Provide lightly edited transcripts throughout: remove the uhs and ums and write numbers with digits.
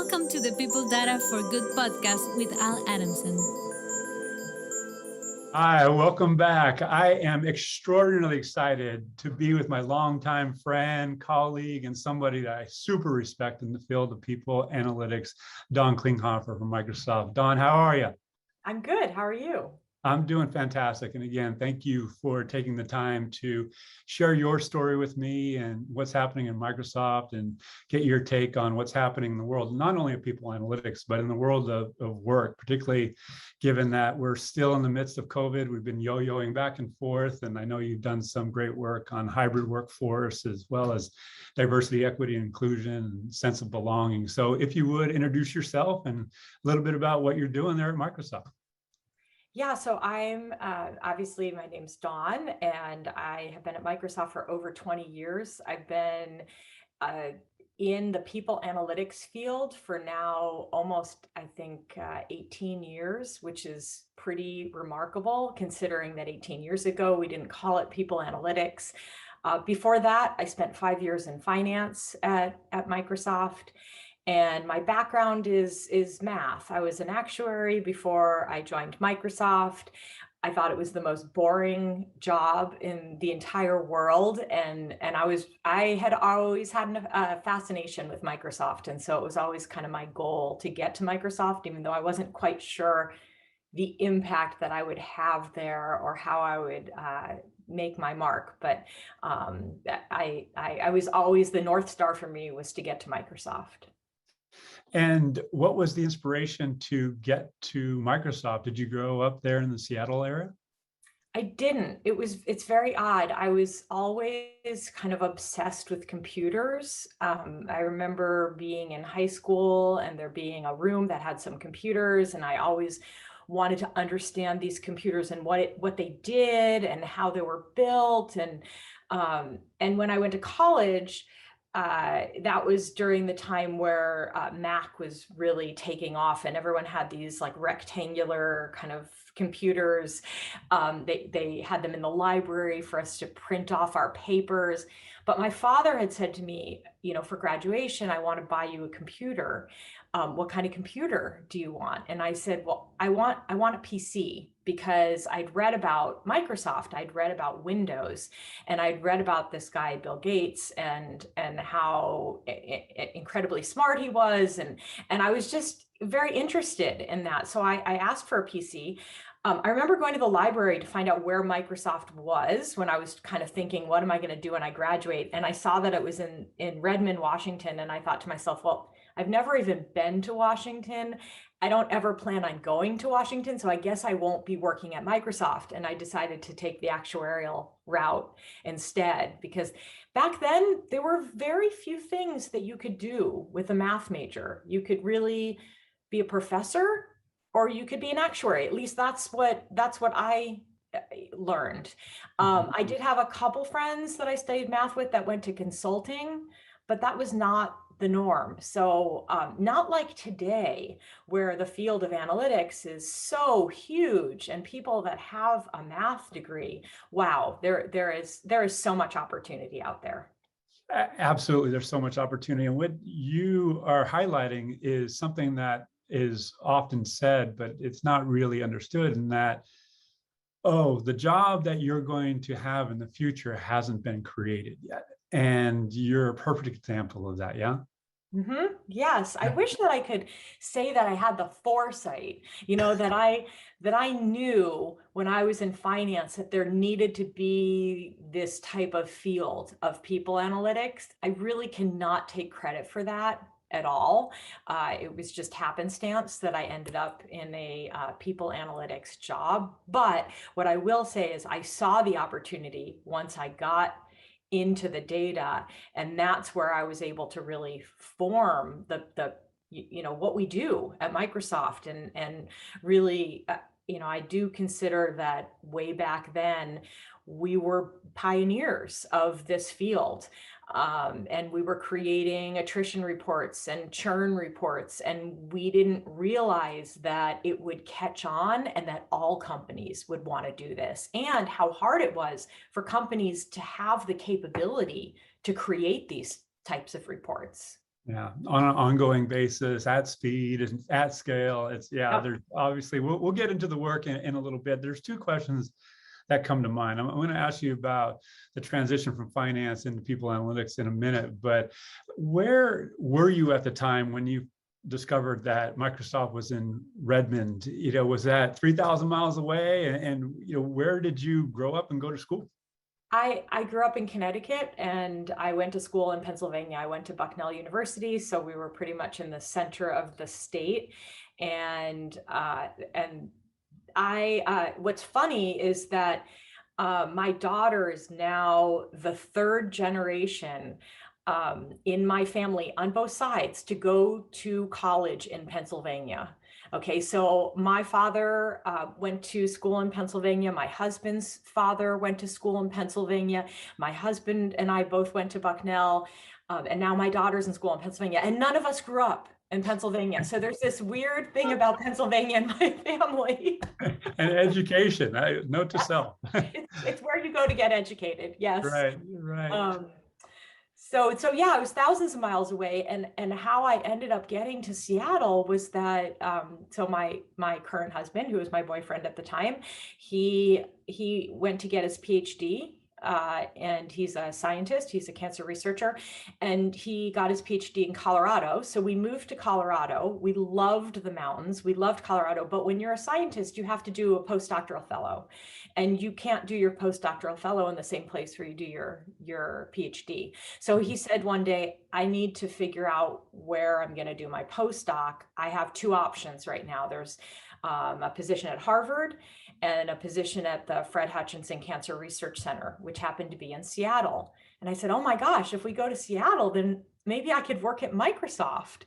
Welcome to the People Data for Good podcast with Adamsen. Hi, welcome back. I am extraordinarily excited to be with my longtime friend, colleague, and somebody that I super respect in the field of people analytics, Dawn Klinghoffer from Microsoft. Dawn, how are you? I'm good. How are you? I'm doing fantastic. And again, thank you for taking the time to share your story with me and what's happening in Microsoft and get your take on what's happening in the world, not only of people analytics, but in the world of work, particularly given that we're still in the midst of COVID. We've been yo-yoing back and forth. And I know you've done some great work on hybrid workforce, as well as diversity, equity, and inclusion, and sense of belonging. So if you would introduce yourself and a little bit about what you're doing there at Microsoft. Yeah, so I'm obviously my name's Dawn, and I have been at Microsoft for over 20 years. I've been in the people analytics field for now almost, I think, 18 years, which is pretty remarkable considering that 18 years ago we didn't call it people analytics. Before that, I spent 5 years in finance at Microsoft. And my background is math. I was an actuary before I joined Microsoft. I thought it was the most boring job in the entire world. And I had always had a fascination with Microsoft. And so it was always kind of my goal to get to Microsoft, even though I wasn't quite sure the impact that I would have there or how I would make my mark. But I was always, the North Star for me was to get to Microsoft. And what was the inspiration to get to Microsoft? Did you grow up there in the Seattle area? I didn't. It's very odd. I was always kind of obsessed with computers. I remember being in high school and there being a room that had some computers, and I always wanted to understand these computers and what they did and how they were built. And when I went to college, that was during the time where Mac was really taking off, and everyone had these like rectangular kind of computers. They had them in the library for us to print off our papers. But my father had said to me, for graduation, I want to buy you a computer. What kind of computer do you want? And I said, well, I want a PC, because I'd read about Microsoft, I'd read about Windows, and I'd read about this guy, Bill Gates, and how incredibly smart he was. And I was just very interested in that. So I asked for a PC. I remember going to the library to find out where Microsoft was when I was kind of thinking, what am I going to do when I graduate? And I saw that it was in Redmond, Washington. And I thought to myself, well, I've never even been to Washington. I don't ever plan on going to Washington, so I guess I won't be working at Microsoft. And I decided to take the actuarial route instead, because back then there were very few things that you could do with a math major. You could really be a professor, or you could be an actuary. At least that's what I learned. I did have a couple friends that I studied math with that went to consulting, but that was not the norm. So not like today, where the field of analytics is so huge and people that have a math degree, wow, there is so much opportunity out there. Absolutely, there's so much opportunity. And what you are highlighting is something that is often said, but it's not really understood, in that, the job that you're going to have in the future hasn't been created yet. And you're a perfect example of that, yeah? Mm-hmm. Yes, I wish that I could say that I had the foresight, that I knew when I was in finance that there needed to be this type of field of people analytics. I really cannot take credit for that at all. It was just happenstance that I ended up in a people analytics job. But what I will say is I saw the opportunity once I got into the data, and that's where I was able to really form the what we do at Microsoft, and really I do consider that way back then we were pioneers of this field. And we were creating attrition reports and churn reports, and we didn't realize that it would catch on and that all companies would want to do this, and how hard it was for companies to have the capability to create these types of reports. Yeah, on an ongoing basis, at speed and at scale. It's Yep. there's obviously we'll get into the work in a little bit. There's two questions that come to mind. I'm going to ask you about the transition from finance into people analytics in a minute, but where were you at the time when you discovered that Microsoft was in Redmond? Was that 3,000 miles away? And where did you grow up and go to school? I grew up in Connecticut and I went to school in Pennsylvania. I went to Bucknell University, so we were pretty much in the center of the state. And what's funny is that my daughter is now the third generation in my family on both sides to go to college in Pennsylvania. Okay, so my father went to school in Pennsylvania. My husband's father went to school in Pennsylvania. My husband and I both went to Bucknell, and now my daughter's in school in Pennsylvania. And none of us grew up in Pennsylvania. So there's this weird thing about Pennsylvania in my family. And education, note to self. It's where you go to get educated. Yes. Right. So yeah, I was thousands of miles away, and how I ended up getting to Seattle was that so my current husband, who was my boyfriend at the time, he went to get his PhD. And he's a scientist, he's a cancer researcher, and he got his PhD in Colorado. So we moved to Colorado. We loved the mountains, we loved Colorado, but when you're a scientist, you have to do a postdoctoral fellow, and you can't do your postdoctoral fellow in the same place where you do your PhD. So he said one day, I need to figure out where I'm going to do my postdoc. I have two options right now. There's a position at Harvard and a position at the Fred Hutchinson Cancer Research Center, which happened to be in Seattle. And I said, oh my gosh, if we go to Seattle, then maybe I could work at Microsoft.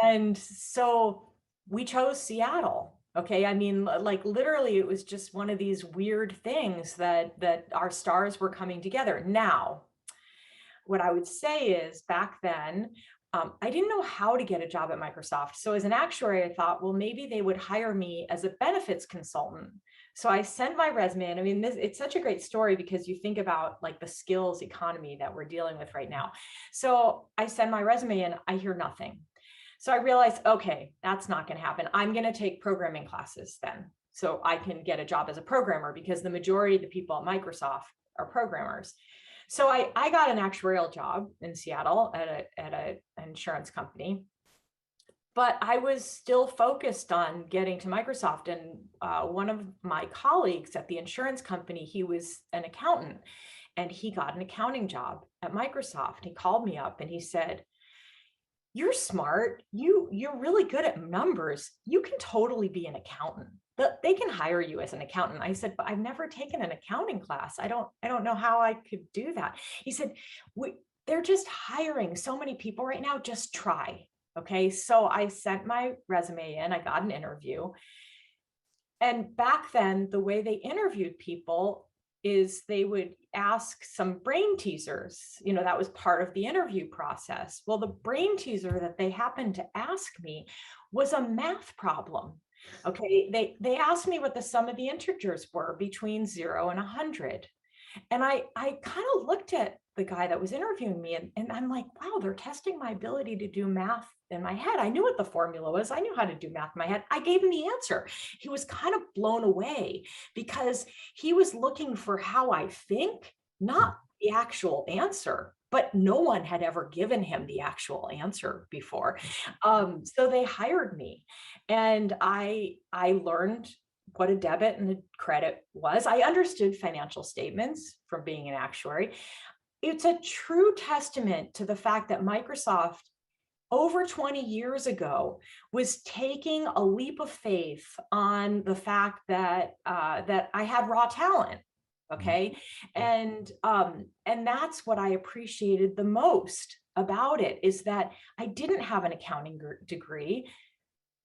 And so we chose Seattle. Okay, I mean, like literally, it was just one of these weird things that our stars were coming together. Now, what I would say is back then, I didn't know how to get a job at Microsoft. So as an actuary, I thought, well, maybe they would hire me as a benefits consultant. So I sent my resume, and I mean, it's such a great story because you think about like the skills economy that we're dealing with right now. So I send my resume and I hear nothing. So I realized, okay, that's not going to happen. I'm going to take programming classes then, so I can get a job as a programmer, because the majority of the people at Microsoft are programmers. So I got an actuarial job in Seattle at an insurance company, but I was still focused on getting to Microsoft. And one of my colleagues at the insurance company, he was an accountant, and he got an accounting job at Microsoft. He called me up and he said, you're smart. You're really good at numbers. You can totally be an accountant. They can hire you as an accountant. I said, but I've never taken an accounting class. I don't know how I could do that. He said, they're just hiring so many people right now. Just try. Okay. So I sent my resume in, I got an interview. And back then, the way they interviewed people is they would ask some brain teasers. That was part of the interview process. Well, the brain teaser that they happened to ask me was a math problem. Okay, they asked me what the sum of the integers were between 0 and 100. And I kind of looked at the guy that was interviewing me, and I'm like, wow, they're testing my ability to do math in my head. I knew what the formula was. I knew how to do math in my head. I gave him the answer. He was kind of blown away because he was looking for how I think, not the actual answer. But no one had ever given him the actual answer before. So they hired me, and I learned what a debit and a credit was. I understood financial statements from being an actuary. It's a true testament to the fact that Microsoft, over 20 years ago, was taking a leap of faith on the fact that that I had raw talent. Okay. And that's what I appreciated the most about it, is that I didn't have an accounting degree.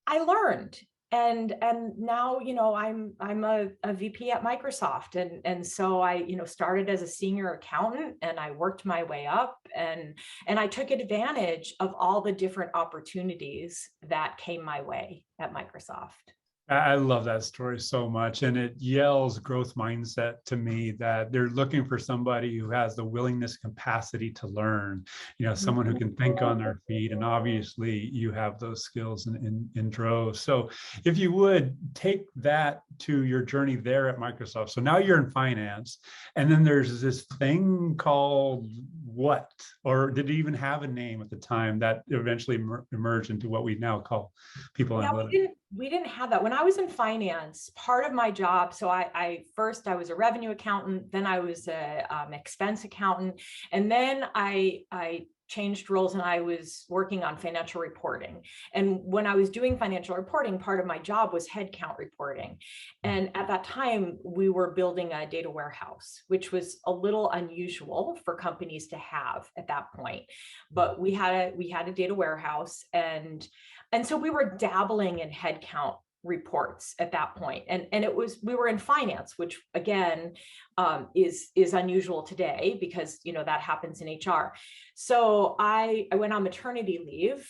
I learned. And now, I'm a VP at Microsoft. And so I, started as a senior accountant, and I worked my way up, and I took advantage of all the different opportunities that came my way at Microsoft. I love that story so much. And it yells growth mindset to me, that they're looking for somebody who has the willingness, capacity to learn, someone who can think on their feet. And obviously you have those skills in droves. So if you would take that to your journey there at Microsoft. So now you're in finance, and then there's this thing called what, or did it even have a name at the time that eventually emerged into what we now call people Yeah, analytics? we didn't have that. When I was in finance, part of my job, so first I was a revenue accountant, then I was a expense accountant, and then I changed roles and I was working on financial reporting. And when I was doing financial reporting, part of my job was headcount reporting. And at that time, we were building a data warehouse, which was a little unusual for companies to have at that point. But we had a data warehouse, and so we were dabbling in headcount reports at that point. And we were in finance, which again is unusual today, because that happens in HR. So I went on maternity leave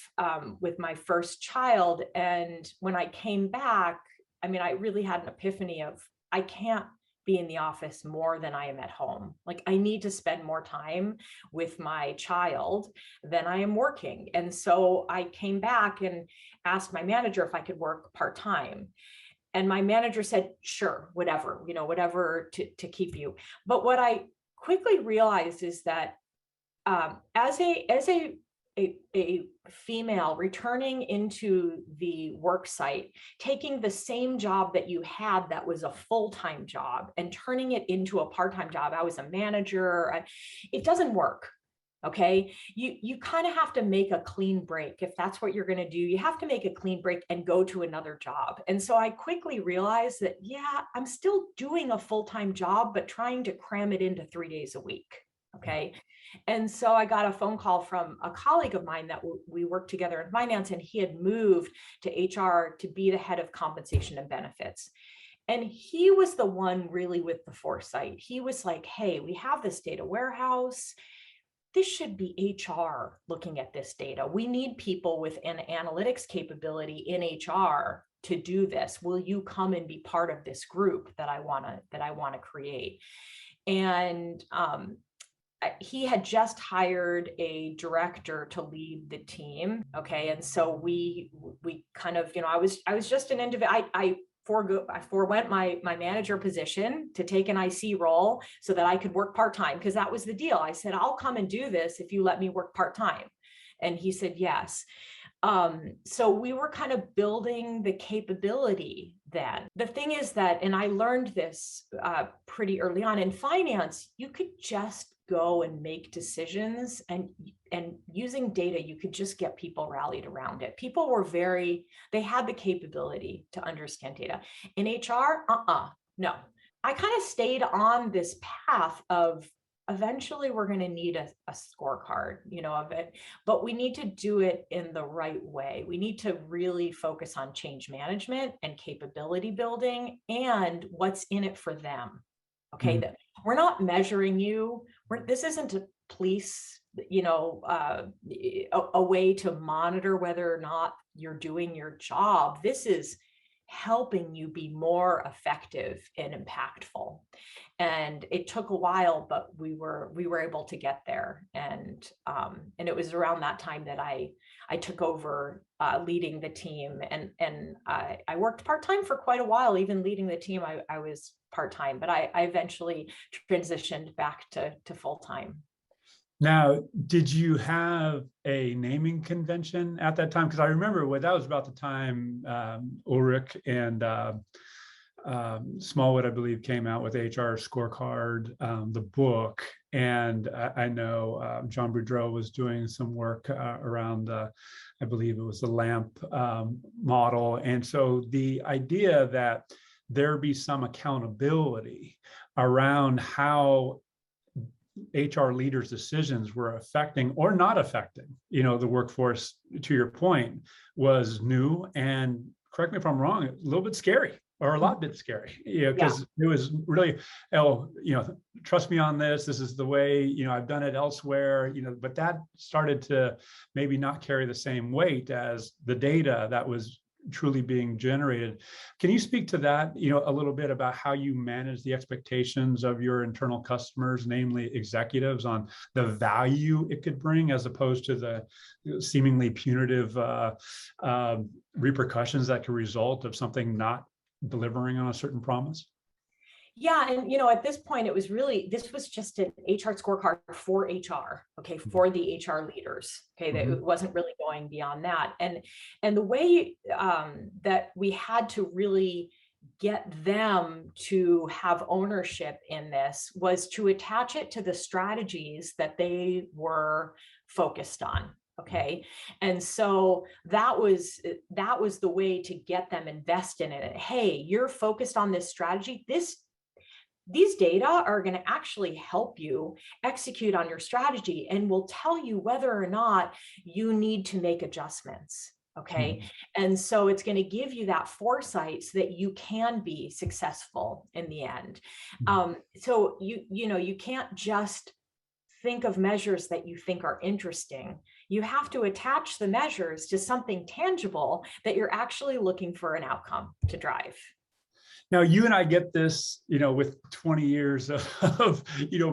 with my first child. And when I came back, I really had an epiphany of, I can't be in the office more than I am at home. Like, I need to spend more time with my child than I am working. And so I came back and asked my manager if I could work part-time. And my manager said, sure, whatever, whatever to keep you. But what I quickly realized is that as a female returning into the work site, taking the same job that you had that was a full-time job and turning it into a part-time job. I was a manager. It doesn't work. Okay. You kind of have to make a clean break. If that's what you're going to do, you have to make a clean break and go to another job. And so I quickly realized that, yeah, I'm still doing a full-time job, but trying to cram it into 3 days a week. Okay. And so I got a phone call from a colleague of mine that we worked together in finance, and he had moved to HR to be the head of compensation and benefits. And he was the one really with the foresight. He was like, hey, we have this data warehouse. This should be HR looking at this data. We need people with an analytics capability in HR to do this. Will you come and be part of this group that I want to create? And he had just hired a director to lead the team. Okay. And so we kind of, I was just an individual. I forewent my manager position to take an IC role so that I could work part-time, because that was the deal. I said, I'll come and do this if you let me work part-time. And he said, yes. So we were kind of building the capability then. The thing is that, and I learned this pretty early on in finance, you could just go and make decisions, and using data, you could just get people rallied around it. People were they had the capability to understand data. In HR, no. I kind of stayed on this path of, eventually we're going to need a scorecard, of it, but we need to do it in the right way. We need to really focus on change management and capability building and what's in it for them. Okay. That we're not measuring you. This isn't a police, a way to monitor whether or not you're doing your job. This is helping you be more effective and impactful. And it took a while, but we were able to get there. And it was around that time that I took over leading the team, and I worked part-time for quite a while. Even leading the team, I was part-time, but I eventually transitioned back to full-time. Now, did you have a naming convention at that time? Because I remember that was about the time Ulrich and Smallwood, I believe, came out with HR Scorecard, the book. And I know John Boudreau was doing some work around, I believe it was the LAMP model. And so the idea that there be some accountability around how HR leaders' decisions were affecting or not affecting, the workforce, to your point, was new. And correct me if I'm wrong, a little bit scary, or a lot bit scary, because it was really, trust me on this. This is the way, I've done it elsewhere, but that started to maybe not carry the same weight as the data that was truly being generated. Can you speak to that, a little bit about how you manage the expectations of your internal customers, namely executives, on the value it could bring as opposed to the seemingly punitive repercussions that could result of something not delivering on a certain promise? Yeah. And, at this point, this was just an HR scorecard for HR, okay, for the HR leaders. Okay. That it wasn't really going beyond that. And the way that we had to really get them to have ownership in this was to attach it to the strategies that they were focused on. Okay. And so that was the way to get them invested in it. Hey, you're focused on this strategy. These data are going to actually help you execute on your strategy and will tell you whether or not you need to make adjustments. Okay. And so it's going to give you that foresight so that you can be successful in the end. So you can't just think of measures that you think are interesting. You have to attach the measures to something tangible that you're actually looking for an outcome to drive. Now, you and I get this, with 20 years of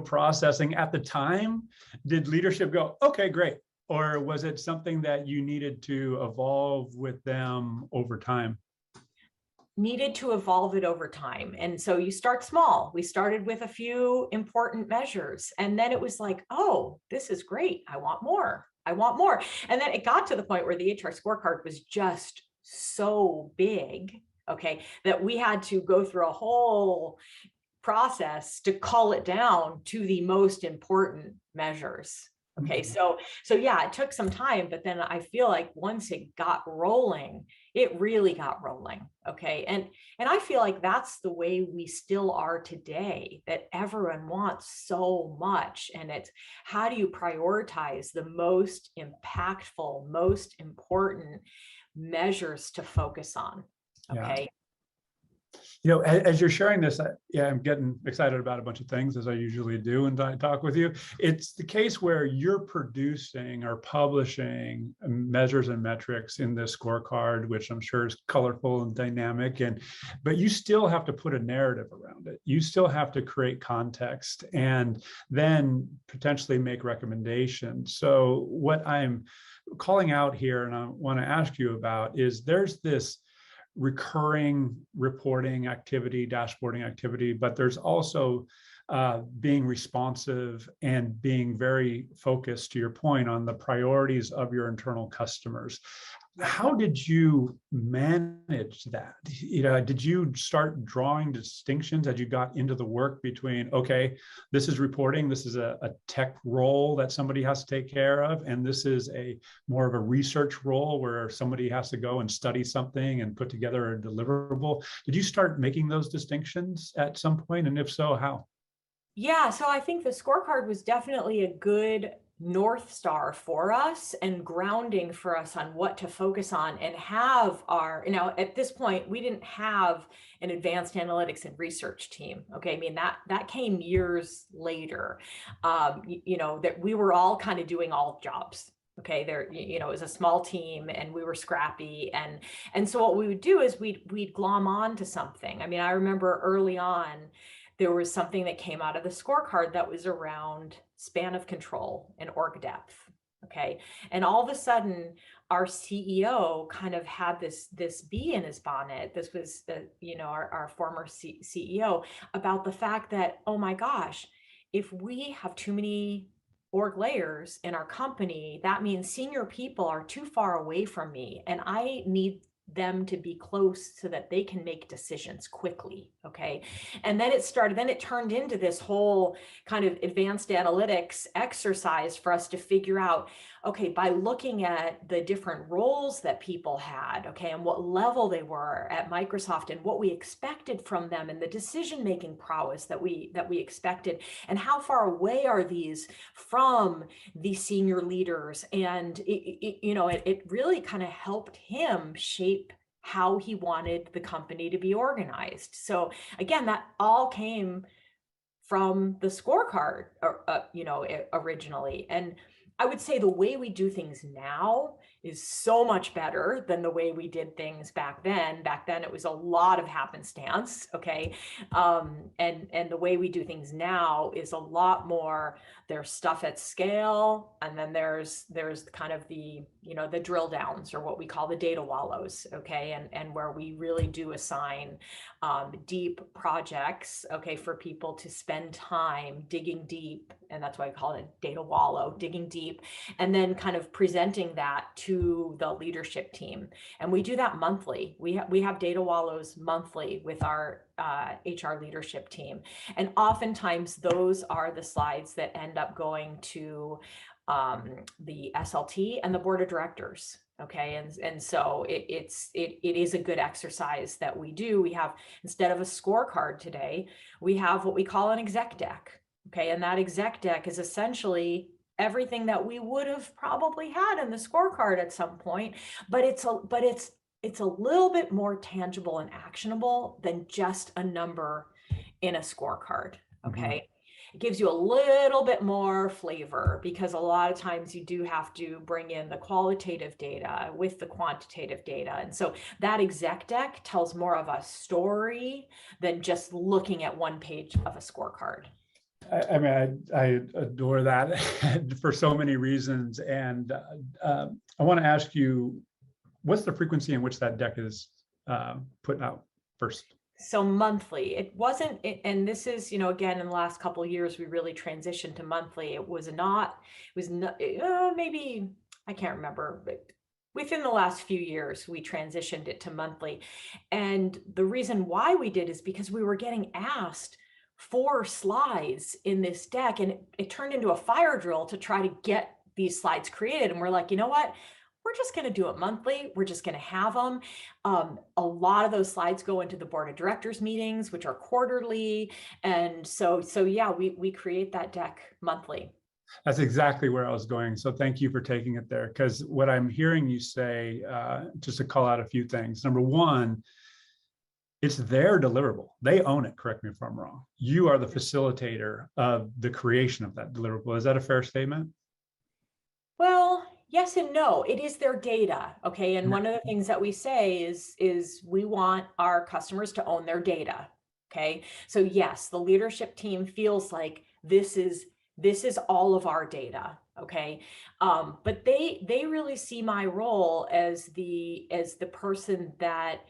processing. At the time, did leadership go, okay, great? Or was it something that you needed to evolve with them over time? Needed to evolve it over time. And so you start small. We started with a few important measures. And then it was like, oh, this is great. I want more. I want more. And then it got to the point where the HR scorecard was just so big, okay, that we had to go through a whole process to cull it down to the most important measures. Okay, so yeah, it took some time, but then I feel like once it got rolling, it really got rolling. Okay, and I feel like that's the way we still are today, that everyone wants so much, and it's how do you prioritize the most impactful, most important measures to focus on? Okay. As you're sharing this, I'm getting excited about a bunch of things, as I usually do when I talk with you. It's the case where you're producing or publishing measures and metrics in this scorecard, which I'm sure is colorful and dynamic, but you still have to put a narrative around it. You still have to create context and then potentially make recommendations. So what I'm calling out here, and I want to ask you about, is there's this recurring reporting activity, dashboarding activity, but there's also being responsive and being very focused, to your point, on the priorities of your internal customers. How did you manage that? Did you start drawing distinctions as you got into the work between, okay, this is reporting, this is a tech role that somebody has to take care of, and this is a more of a research role where somebody has to go and study something and put together a deliverable? Did you start making those distinctions at some point? And if so, how? Yeah, so I think the scorecard was definitely a good North Star for us and grounding for us on what to focus on and have our, at this point, we didn't have an advanced analytics and research team. Okay. I mean, that came years later, that we were all kind of doing all jobs. Okay. There, it was a small team and we were scrappy. And so what we would do is we'd glom on to something. I mean, I remember early on, there was something that came out of the scorecard that was around span of control and org depth. Okay. And all of a sudden, our CEO kind of had this bee in his bonnet. This was, our former CEO, about the fact that, oh my gosh, if we have too many org layers in our company, that means senior people are too far away from me and I need them to be close so that they can make decisions quickly. Okay. And then it turned into this whole kind of advanced analytics exercise for us to figure out, okay, by looking at the different roles that people had, okay, and what level they were at Microsoft and what we expected from them and the decision-making prowess that we expected, and how far away are these from the senior leaders. And it really kind of helped him shape how he wanted the company to be organized. So again, that all came from the scorecard, originally. And I would say the way we do things now is so much better than the way we did things back then. Back then, it was a lot of happenstance, okay? And the way we do things now is a lot more, there's stuff at scale, and then there's kind of the, the drill downs, or what we call the data wallows, okay? And where we really do assign deep projects, okay, for people to spend time digging deep, and that's why I call it data wallow, digging deep, and then kind of presenting that to the leadership team. And we do that monthly. We have data wallows monthly with our HR leadership team. And oftentimes those are the slides that end up going to the SLT and the board of directors. Okay, and so it is a good exercise that we do. We have, instead of a scorecard today, we have what we call an exec deck. Okay, and that exec deck is essentially everything that we would have probably had in the scorecard at some point, but it's a little bit more tangible and actionable than just a number in a scorecard. Okay. It gives you a little bit more flavor, because a lot of times you do have to bring in the qualitative data with the quantitative data. And so that exec deck tells more of a story than just looking at one page of a scorecard. I mean, I adore that for so many reasons. And I want to ask you, what's the frequency in which that deck is put out first? So monthly. It wasn't, and this is, again, in the last couple of years, we really transitioned to monthly. It was not, maybe, I can't remember, but within the last few years, we transitioned it to monthly. And the reason why we did is because we were getting asked 4 slides in this deck, and it turned into a fire drill to try to get these slides created. And we're like, you know what? We're just going to do it monthly. We're just going to have them. A lot of those slides go into the board of directors meetings, which are quarterly. And so yeah, we create that deck monthly. That's exactly where I was going. So thank you for taking it there, because what I'm hearing you say, just to call out a few things. Number one, it's their deliverable. They own it. Correct me if I'm wrong. You are the facilitator of the creation of that deliverable. Is that a fair statement? Well, yes and no. It is their data, okay? And one of the things that we say is we want our customers to own their data, okay? So yes, the leadership team feels like this is all of our data, okay? But they really see my role as the person that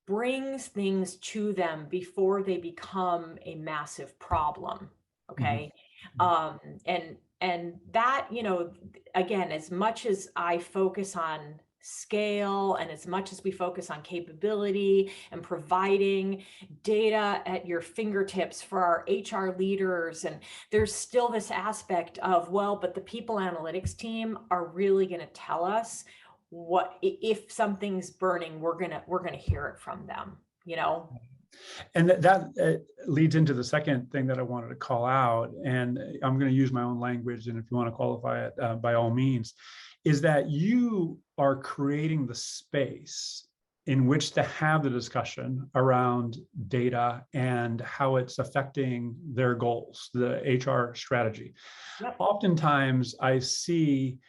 brings things to them before they become a massive problem, okay? And that, again, as much as I focus on scale, and as much as we focus on capability and providing data at your fingertips for our HR leaders, and there's still this aspect of, well, but the people analytics team are really going to tell us what, if something's burning, we're gonna hear it from them, And that leads into the second thing that I wanted to call out, and I'm going to use my own language, and if you want to qualify it, by all means, is that you are creating the space in which to have the discussion around data and how it's affecting their goals, the HR strategy. Yep. Oftentimes I see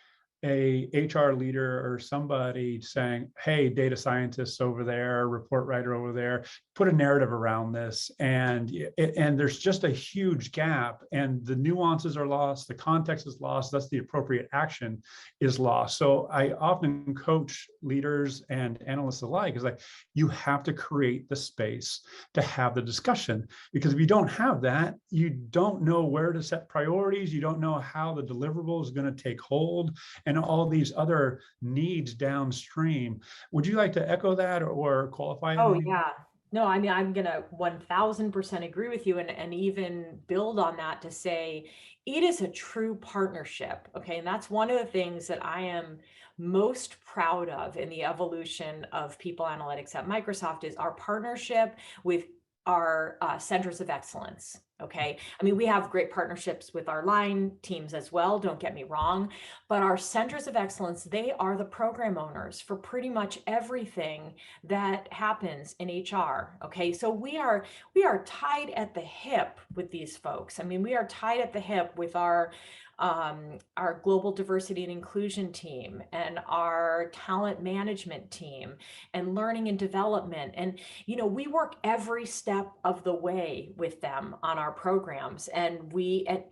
a HR leader or somebody saying, hey, data scientists over there, report writer over there, put a narrative around this. And there's just a huge gap, and the nuances are lost, the context is lost, thus the appropriate action is lost. So I often coach leaders and analysts alike, is like, you have to create the space to have the discussion, because if you don't have that, you don't know where to set priorities, you don't know how the deliverable is going to take hold, and all these other needs downstream. Would you like to echo that or qualify? Oh, yeah. No, I mean, I'm going to 1000% agree with you, and even build on that to say it is a true partnership. Okay. And that's one of the things that I am most proud of in the evolution of people analytics at Microsoft, is our partnership with our centers of excellence. Okay. I mean, we have great partnerships with our line teams as well, don't get me wrong, but our centers of excellence, they are the program owners for pretty much everything that happens in HR. Okay. So we are tied at the hip with these folks. I mean, we are tied at the hip with our our global diversity and inclusion team, and our talent management team, and learning and development. And, we work every step of the way with them on our programs. And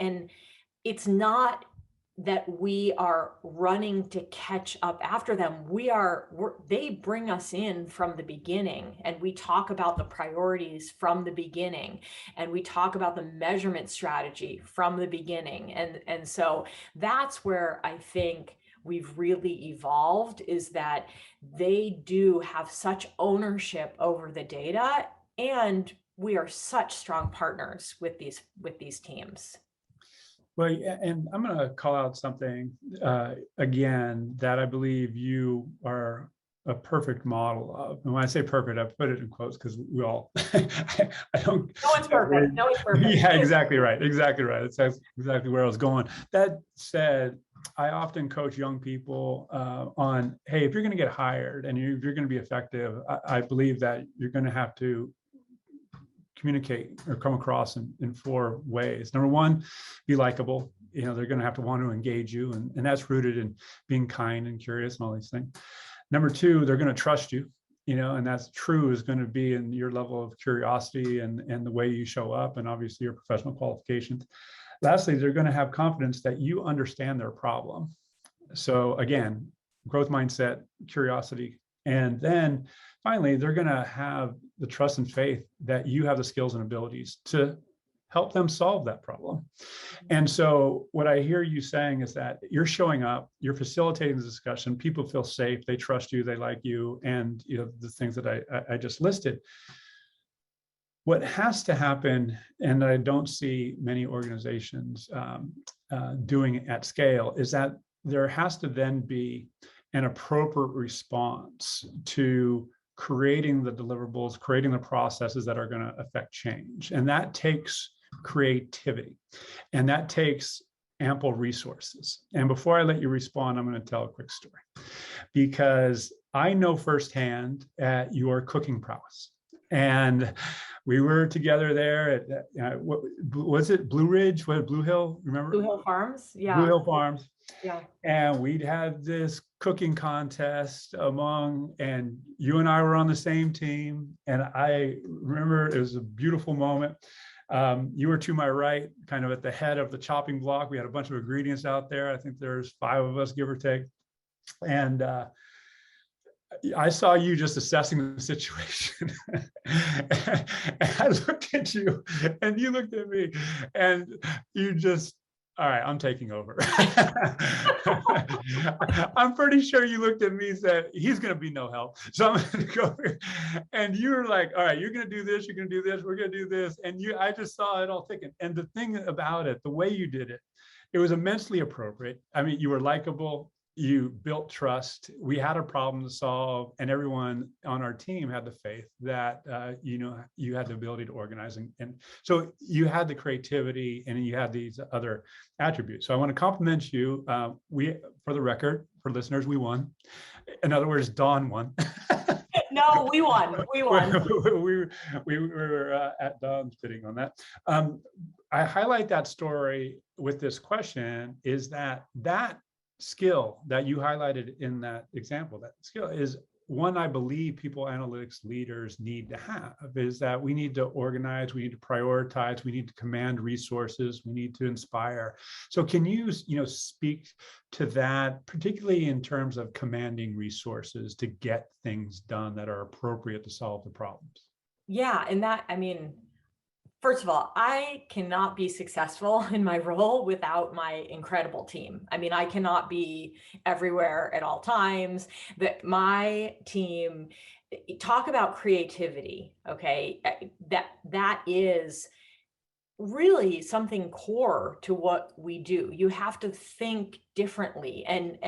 and it's not that we are running to catch up after them. They bring us in from the beginning, and we talk about the priorities from the beginning, and we talk about the measurement strategy from the beginning. And so that's where I think we've really evolved, is that they do have such ownership over the data, and we are such strong partners with these teams. Well, and I'm going to call out something again that I believe you are a perfect model of. And when I say perfect, I put it in quotes because we all, I don't. No one's perfect. No one's perfect. Yeah, exactly right. Exactly right. That's exactly where I was going. That said, I often coach young people on, hey, if you're going to get hired and if you're going to be effective, I believe that you're going to have to communicate or come across in 4 ways. Number one, be likable. They're going to have to want to engage you, and that's rooted in being kind and curious and all these things. Number two, they're going to trust you, and that's true is going to be in your level of curiosity and the way you show up, and obviously your professional qualifications. Lastly, they're going to have confidence that you understand their problem. So again, growth mindset, curiosity, and then finally, they're going to have the trust and faith that you have the skills and abilities to help them solve that problem. And so what I hear you saying is that you're showing up, you're facilitating the discussion, people feel safe, they trust you, they like you, and the things that I just listed. What has to happen, and I don't see many organizations doing it at scale, is that there has to then be an appropriate response to creating the deliverables, creating the processes that are going to affect change. And that takes creativity, and that takes ample resources. And before I let you respond, I'm going to tell a quick story, because I know firsthand at your cooking prowess. And we were together there at, what was it, Blue Ridge? What, Blue Hill? Remember? Blue Hill Farms? Yeah. Blue Hill Farms. Yeah. And we'd had this cooking contest and you and I were on the same team. And I remember it was a beautiful moment. You were to my right, kind of at the head of the chopping block. We had a bunch of ingredients out there. I think there's 5 of us, give or take. And I saw you just assessing the situation. And I looked at you and you looked at me, and you just, all right, I'm taking over. I'm pretty sure you looked at me and said, he's going to be no help. So I'm going to go here. And you were like, all right, you're going to do this, you're going to do this, we're going to do this. And I just saw it all ticking. And the thing about it, the way you did it, it was immensely appropriate. I mean, you were likable. You built trust. We had a problem to solve, and everyone on our team had the faith that you had the ability to organize, and so you had the creativity, and you had these other attributes. So I want to compliment you. We, for the record, for listeners, we won. In other words, Dawn won. No, we won. We won. we were at Dawn's bidding on that. I highlight that story with this question: is that skill that you highlighted in that example, that skill is one I believe people analytics leaders need to have, is that we need to organize, we need to prioritize, we need to command resources, we need to inspire. So can you speak to that, particularly in terms of commanding resources to get things done that are appropriate to solve the problems? Yeah, and that, I mean, first of all, I cannot be successful in my role without my incredible team. I mean, I cannot be everywhere at all times. That my team, talk about creativity, okay? That is really something core to what we do. You have to think differently, and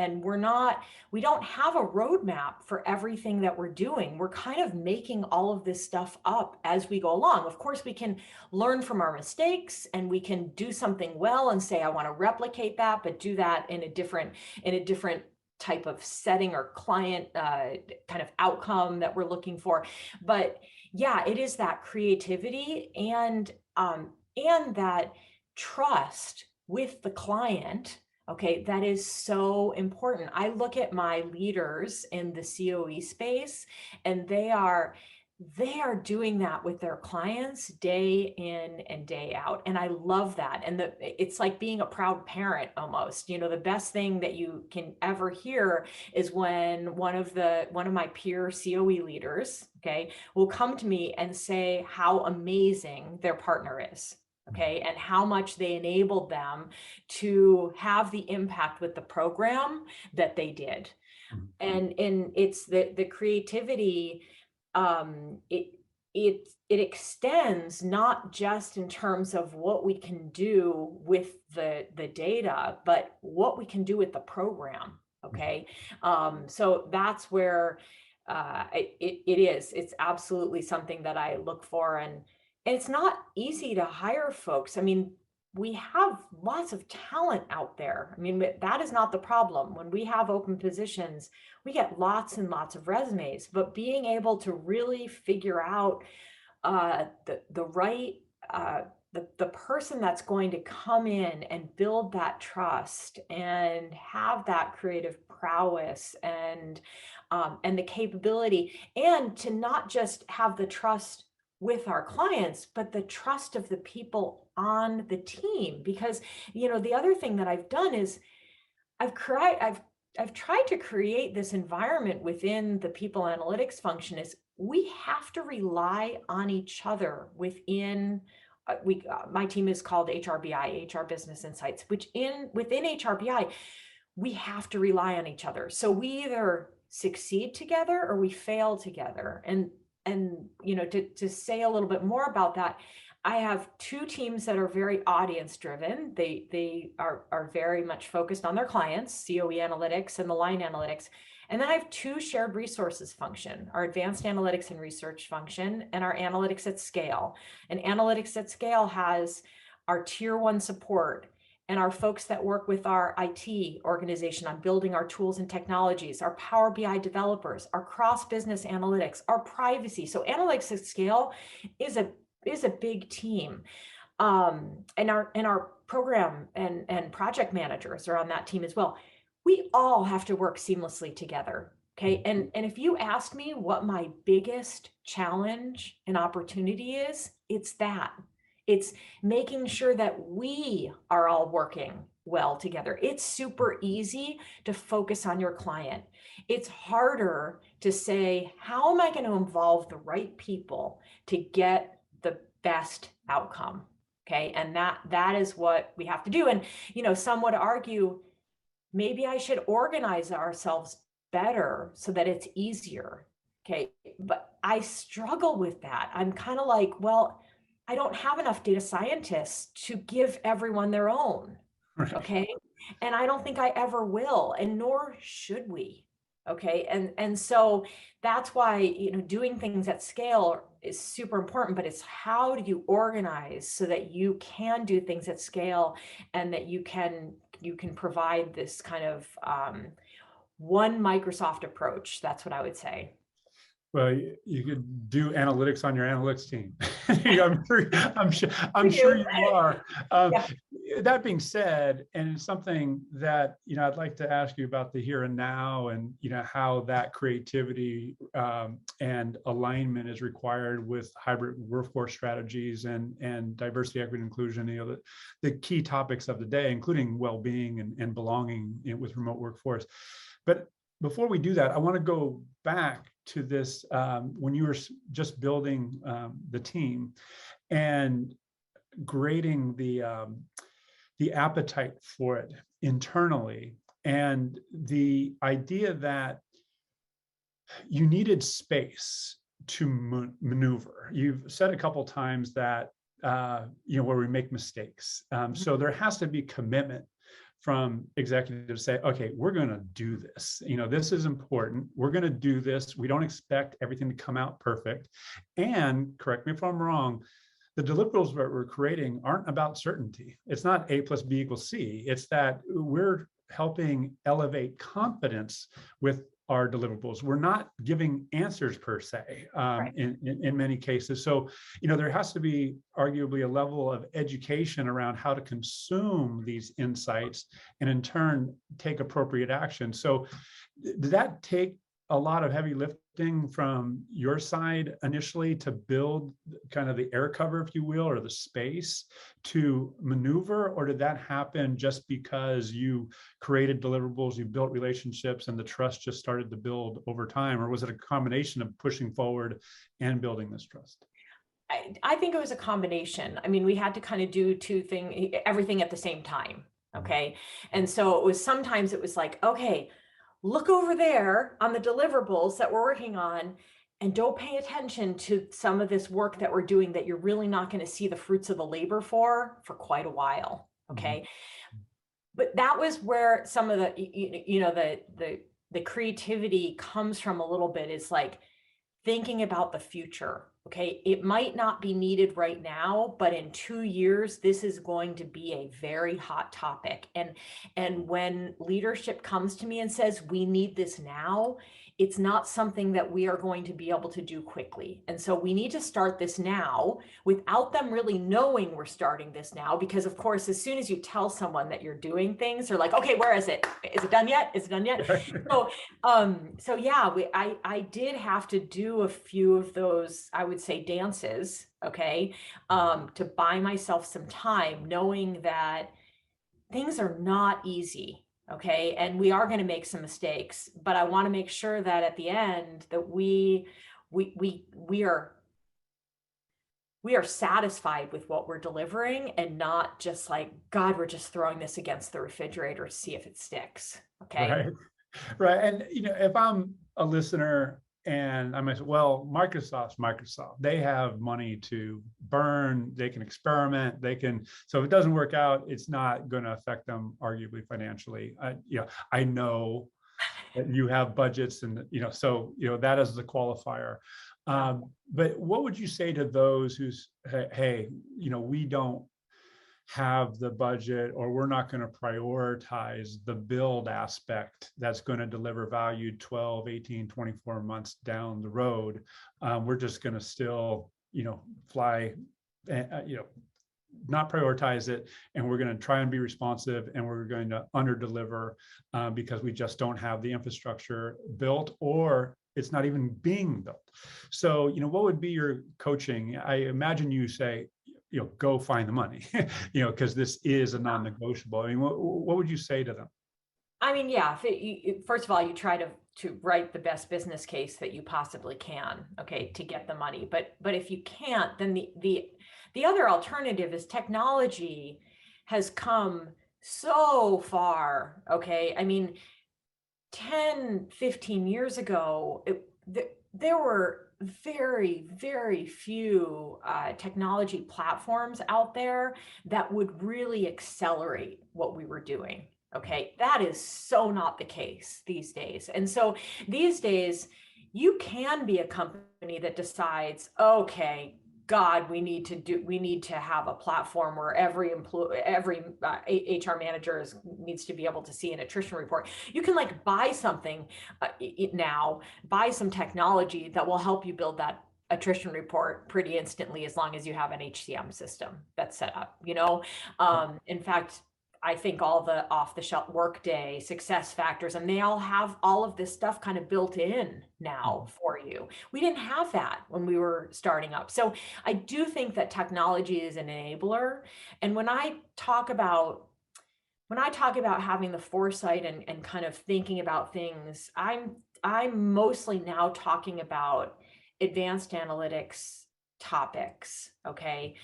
we don't have a roadmap for everything that we're doing. We're kind of making all of this stuff up as we go along. Of course, we can learn from our mistakes, and we can do something well and say, I want to replicate that, but do that in a different type of setting or client kind of outcome that we're looking for. But yeah, it is that creativity and that trust with the client. Okay, that is so important. I look at my leaders in the COE space, and they are doing that with their clients day in and day out. And I love that. And it's like being a proud parent almost. You know, the best thing that you can ever hear is when one of my peer COE leaders, okay, will come to me and say how amazing their partner is. Okay, and how much they enabled them to have the impact with the program that they did. And it's the creativity, it extends not just in terms of what we can do with the data, but what we can do with the program. Okay, so that's where it's absolutely something that I look for, and it's not easy to hire folks. I mean, we have lots of talent out there. I mean, that is not the problem. When we have open positions, we get lots and lots of resumes, but being able to really figure out the right, the person that's going to come in and build that trust and have that creative prowess and the capability, and to not just have the trust with our clients, but the trust of the people on the team. Because, you know, the other thing that I've done is I've tried to create this environment within the people analytics function is we have to rely on each other within my team is called HRBI, HR Business Insights, which within HRBI, we have to rely on each other. So we either succeed together or we fail together. And you know, to say a little bit more about that, I have two teams that are very audience driven. They are very much focused on their clients, COE analytics and the line analytics. And then I have two shared resources function, our advanced analytics and research function and our analytics at scale. And analytics at scale has our tier 1 support and our folks that work with our IT organization on building our tools and technologies, our Power BI developers, our cross-business analytics, our privacy. So analytics at scale is a big team. And our program and project managers are on that team as well. We all have to work seamlessly together. Okay. And if you ask me what my biggest challenge and opportunity is, it's that. It's making sure that we are all working well together. It's super easy to focus on your client. It's harder to say, how am I going to involve the right people to get the best outcome? Okay. And that is what we have to do. And, you know, some would argue, maybe I should organize ourselves better so that it's easier. Okay. But I struggle with that. I'm kind of like, well, I don't have enough data scientists to give everyone their own. Right. Okay. And I don't think I ever will, and nor should we. Okay. And so that's why, you know, doing things at scale is super important, but it's how do you organize so that you can do things at scale and that you can provide this kind of one Microsoft approach. That's what I would say. Well, you could do analytics on your analytics team. I'm sure you are. Yeah. That being said, and it's something that, you know, I'd like to ask you about the here and now, and, you know, how that creativity and alignment is required with hybrid workforce strategies and diversity, equity, and inclusion. You know, the key topics of the day, including well-being and belonging with remote workforce. But before we do that, I want to go back to this when you were just building the team and grading the appetite for it internally, and the idea that you needed space to maneuver. You've said a couple of times that you know, where we make mistakes. So there has to be commitment from executives say, okay, we're going to do this. You know, this is important. We're going to do this. We don't expect everything to come out perfect. And correct me if I'm wrong, the deliverables that we're creating aren't about certainty. It's not A plus B equals C. It's that we're helping elevate confidence with our deliverables. We're not giving answers per se Right. in many cases. So, there has to be arguably a level of education around how to consume these insights and in turn take appropriate action. So did that take a lot of heavy lifting from your side initially to build kind of the air cover, if you will, or the space to maneuver? Or did that happen just because you created deliverables, you built relationships, and the trust just started to build over time? Or was it a combination of pushing forward and building this trust? I think it was a combination. I mean, we had to kind of do everything at the same time. Okay. And so sometimes it was like, okay, look over there on the deliverables that we're working on and don't pay attention to some of this work that we're doing that you're really not going to see the fruits of the labor for quite a while. Okay. Mm-hmm. But that was where some of the creativity comes from a little bit, is like thinking about the future. Okay. It might not be needed right now, but in 2 years, this is going to be a very hot topic. And when leadership comes to me and says, we need this now, it's not something that we are going to be able to do quickly. And so we need to start this now without them really knowing we're starting this now. Because of course, as soon as you tell someone that you're doing things, they're like, okay, where is it? Is it done yet? Is it done yet? So yeah, I did have to do a few of those, I would say, dances, okay, to buy myself some time, knowing that things are not easy. Okay. And we are going to make some mistakes, but I want to make sure that at the end that we are satisfied with what we're delivering, and not just like, God, we're just throwing this against the refrigerator to see if it sticks. Okay. Right. Right. And, if I'm a listener and I might say, well, Microsoft's Microsoft, they have money to burn, they can experiment, so if it doesn't work out, it's not going to affect them arguably financially. I know that you have budgets and, so, that is the qualifier. But what would you say to those who's, hey, we don't have the budget, or we're not going to prioritize the build aspect that's going to deliver value 12, 18, 24 months down the road. We're just going to still, fly, not prioritize it. And we're going to try and be responsive, and we're going to under deliver because we just don't have the infrastructure built, or it's not even being built. So, what would be your coaching? I imagine you say, go find the money, because this is a non-negotiable. I mean, what would you say to them? I mean, yeah, first of all, you try to write the best business case that you possibly can, okay, to get the money. But if you can't, then the other alternative is technology has come so far, okay? I mean, 10, 15 years ago, there were very, very few technology platforms out there that would really accelerate what we were doing. Okay, that is so not the case these days. And so these days, you can be a company that decides, okay, God, we need to have a platform where every HR manager needs to be able to see an attrition report. You can like buy something buy some technology that will help you build that attrition report pretty instantly, as long as you have an HCM system that's set up. In fact, I think all the off-the-shelf Workday, Success Factors, and they all have all of this stuff kind of built in now for you. We didn't have that when we were starting up. So I do think that technology is an enabler. And when I talk about having the foresight and kind of thinking about things, I'm mostly now talking about advanced analytics topics. Okay.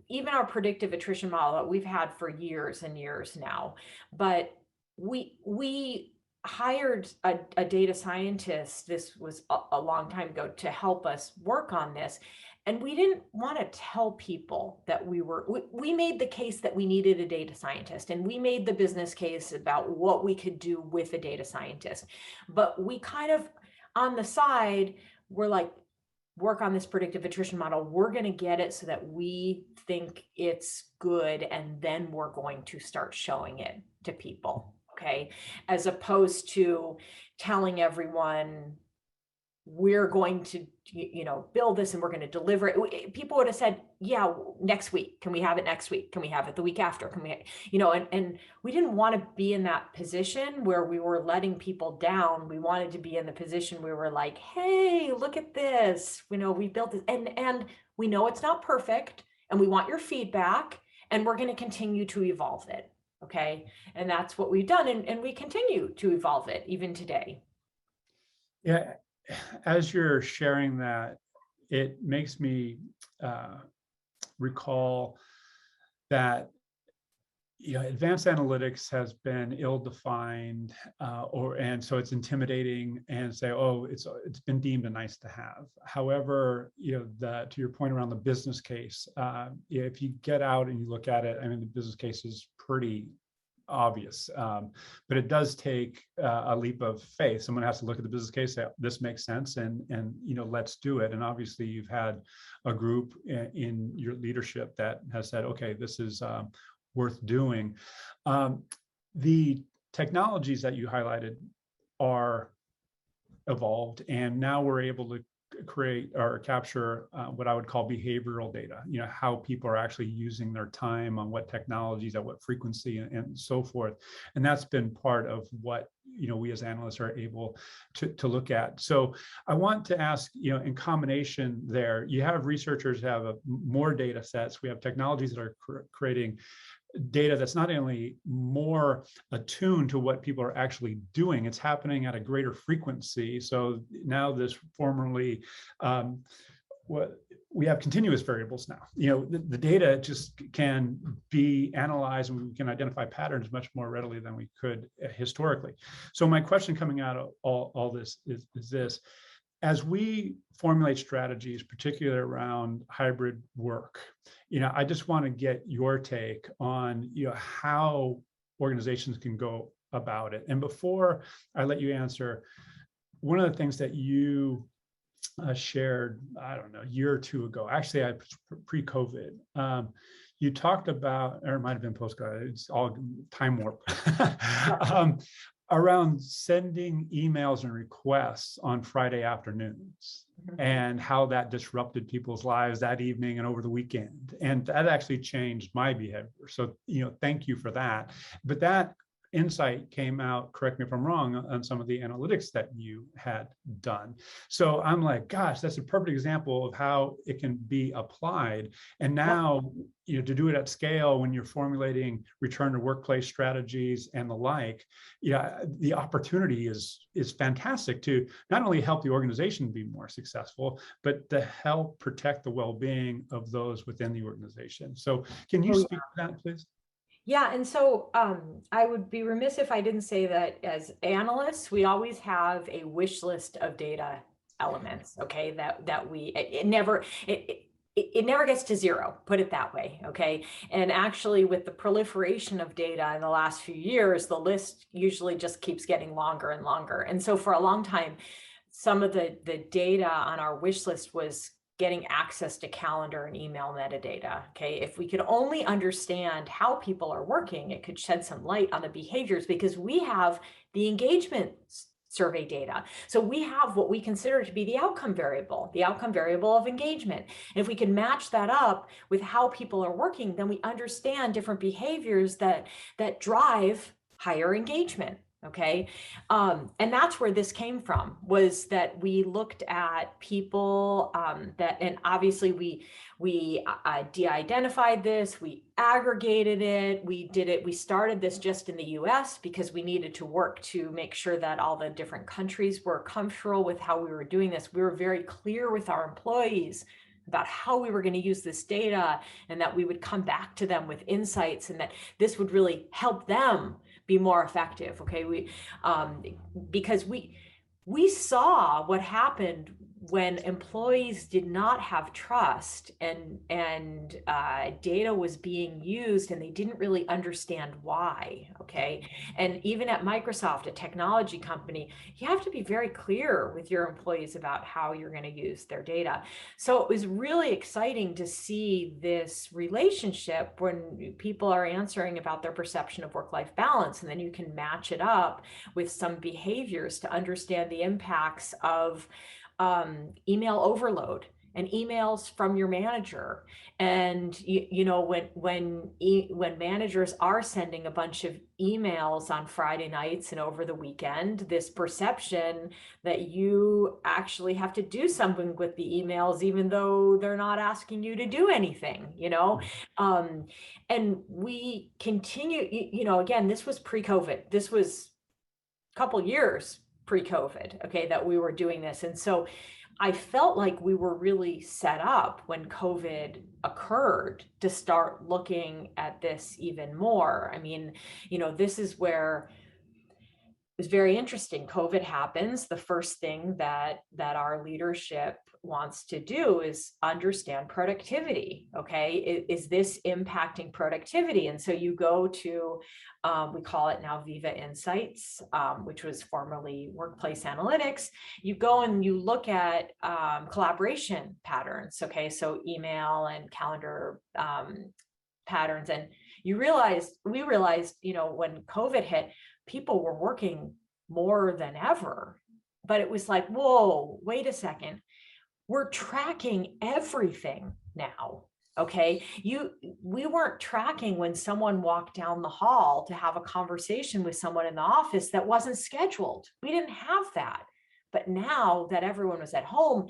Even our predictive attrition model that we've had for years and years now, but we hired a data scientist. This was a long time ago, to help us work on this. And we didn't want to tell people that we made the case that we needed a data scientist, and we made the business case about what we could do with a data scientist. But we kind of, on the side, we're like, work on this predictive attrition model. We're going to get it so that we think it's good, and then we're going to start showing it to people. okay? As opposed to telling everyone, we're going to, build this and we're going to deliver it. People would have said, yeah, next week. Can we have it next week? Can we have it the week after? Can we, and we didn't want to be in that position where we were letting people down. We wanted to be in the position where we're like, hey, look at this. We built it, and we know it's not perfect, and we want your feedback, and we're going to continue to evolve it. Okay. And that's what we've done. And we continue to evolve it even today. Yeah. As you're sharing that, it makes me recall that advanced analytics has been ill-defined, and so it's intimidating, and say, oh, it's been deemed a nice to have. However, to your point around the business case, if you get out and you look at it, I mean, the business case is pretty obvious, but it does take a leap of faith. Someone has to look at the business case, say, this makes sense, and let's do it. And obviously, you've had a group in your leadership that has said, okay, this is worth doing. The technologies that you highlighted are evolved, and now we're able to create or capture what I would call behavioral data, how people are actually using their time, on what technologies, at what frequency, and so forth. And that's been part of what we as analysts are able to look at. So I want to ask, in combination there, you have researchers have more data sets. We have technologies that are creating data that's not only more attuned to what people are actually doing, it's happening at a greater frequency. So now this formerly, we have continuous variables now. The data just can be analyzed, and we can identify patterns much more readily than we could historically. So my question coming out of all this is this: as we formulate strategies, particularly around hybrid work, I just want to get your take on, how organizations can go about it. And before I let you answer, one of the things that you shared, I don't know, a year or two ago, actually pre-COVID, you talked about, or it might've been post-COVID, it's all time warp, around sending emails and requests on Friday afternoons, and how that disrupted people's lives that evening and over the weekend. And that actually changed my behavior. So, thank you for that. But that insight came out, correct me if I'm wrong, on some of the analytics that you had done. So I'm like, gosh, that's a perfect example of how it can be applied. And now, to do it at scale when you're formulating return to workplace strategies and the like, the opportunity is fantastic to not only help the organization be more successful, but to help protect the well-being of those within the organization. So can you speak to that, please? Yeah, and so I would be remiss if I didn't say that as analysts, we always have a wish list of data elements, okay, that we, it never gets to zero, put it that way, okay? And actually, with the proliferation of data in the last few years, the list usually just keeps getting longer and longer. And so for a long time, some of the data on our wish list was getting access to calendar and email metadata, okay? If we could only understand how people are working, it could shed some light on the behaviors, because we have the engagement survey data. So we have what we consider to be the outcome variable of engagement. And if we can match that up with how people are working, then we understand different behaviors that drive higher engagement. Okay. And that's where this came from, was that we looked at people and obviously we de-identified this, we aggregated it, we started this just in the US because we needed to work to make sure that all the different countries were comfortable with how we were doing this. We were very clear with our employees about how we were going to use this data, and that we would come back to them with insights, and that this would really help them be more effective. Okay, because we saw what happened when employees did not have trust and data was being used and they didn't really understand why, okay? And even at Microsoft, a technology company, you have to be very clear with your employees about how you're going to use their data. So it was really exciting to see this relationship when people are answering about their perception of work-life balance, and then you can match it up with some behaviors to understand the impacts of email overload and emails from your manager. And you know, when managers are sending a bunch of emails on Friday nights and over the weekend, this perception that you actually have to do something with the emails, even though they're not asking you to do anything, you know. And we continue, you know, again, this was pre-COVID. This was a couple years pre-COVID, okay, that we were doing this. And so I felt like we were really set up when COVID occurred to start looking at this even more. I mean, you know, this is where it was very interesting. COVID happens. The first thing that our leadership wants to do is understand productivity. Okay, is this impacting productivity? And so you go to, we call it now Viva Insights, which was formerly Workplace Analytics. You go and you look at collaboration patterns. Okay, so email and calendar patterns, and we realized, you know, when COVID hit, people were working more than ever. But it was like, whoa, wait a second. We're tracking everything now. Okay. We weren't tracking when someone walked down the hall to have a conversation with someone in the office that wasn't scheduled. We didn't have that. But now that everyone was at home,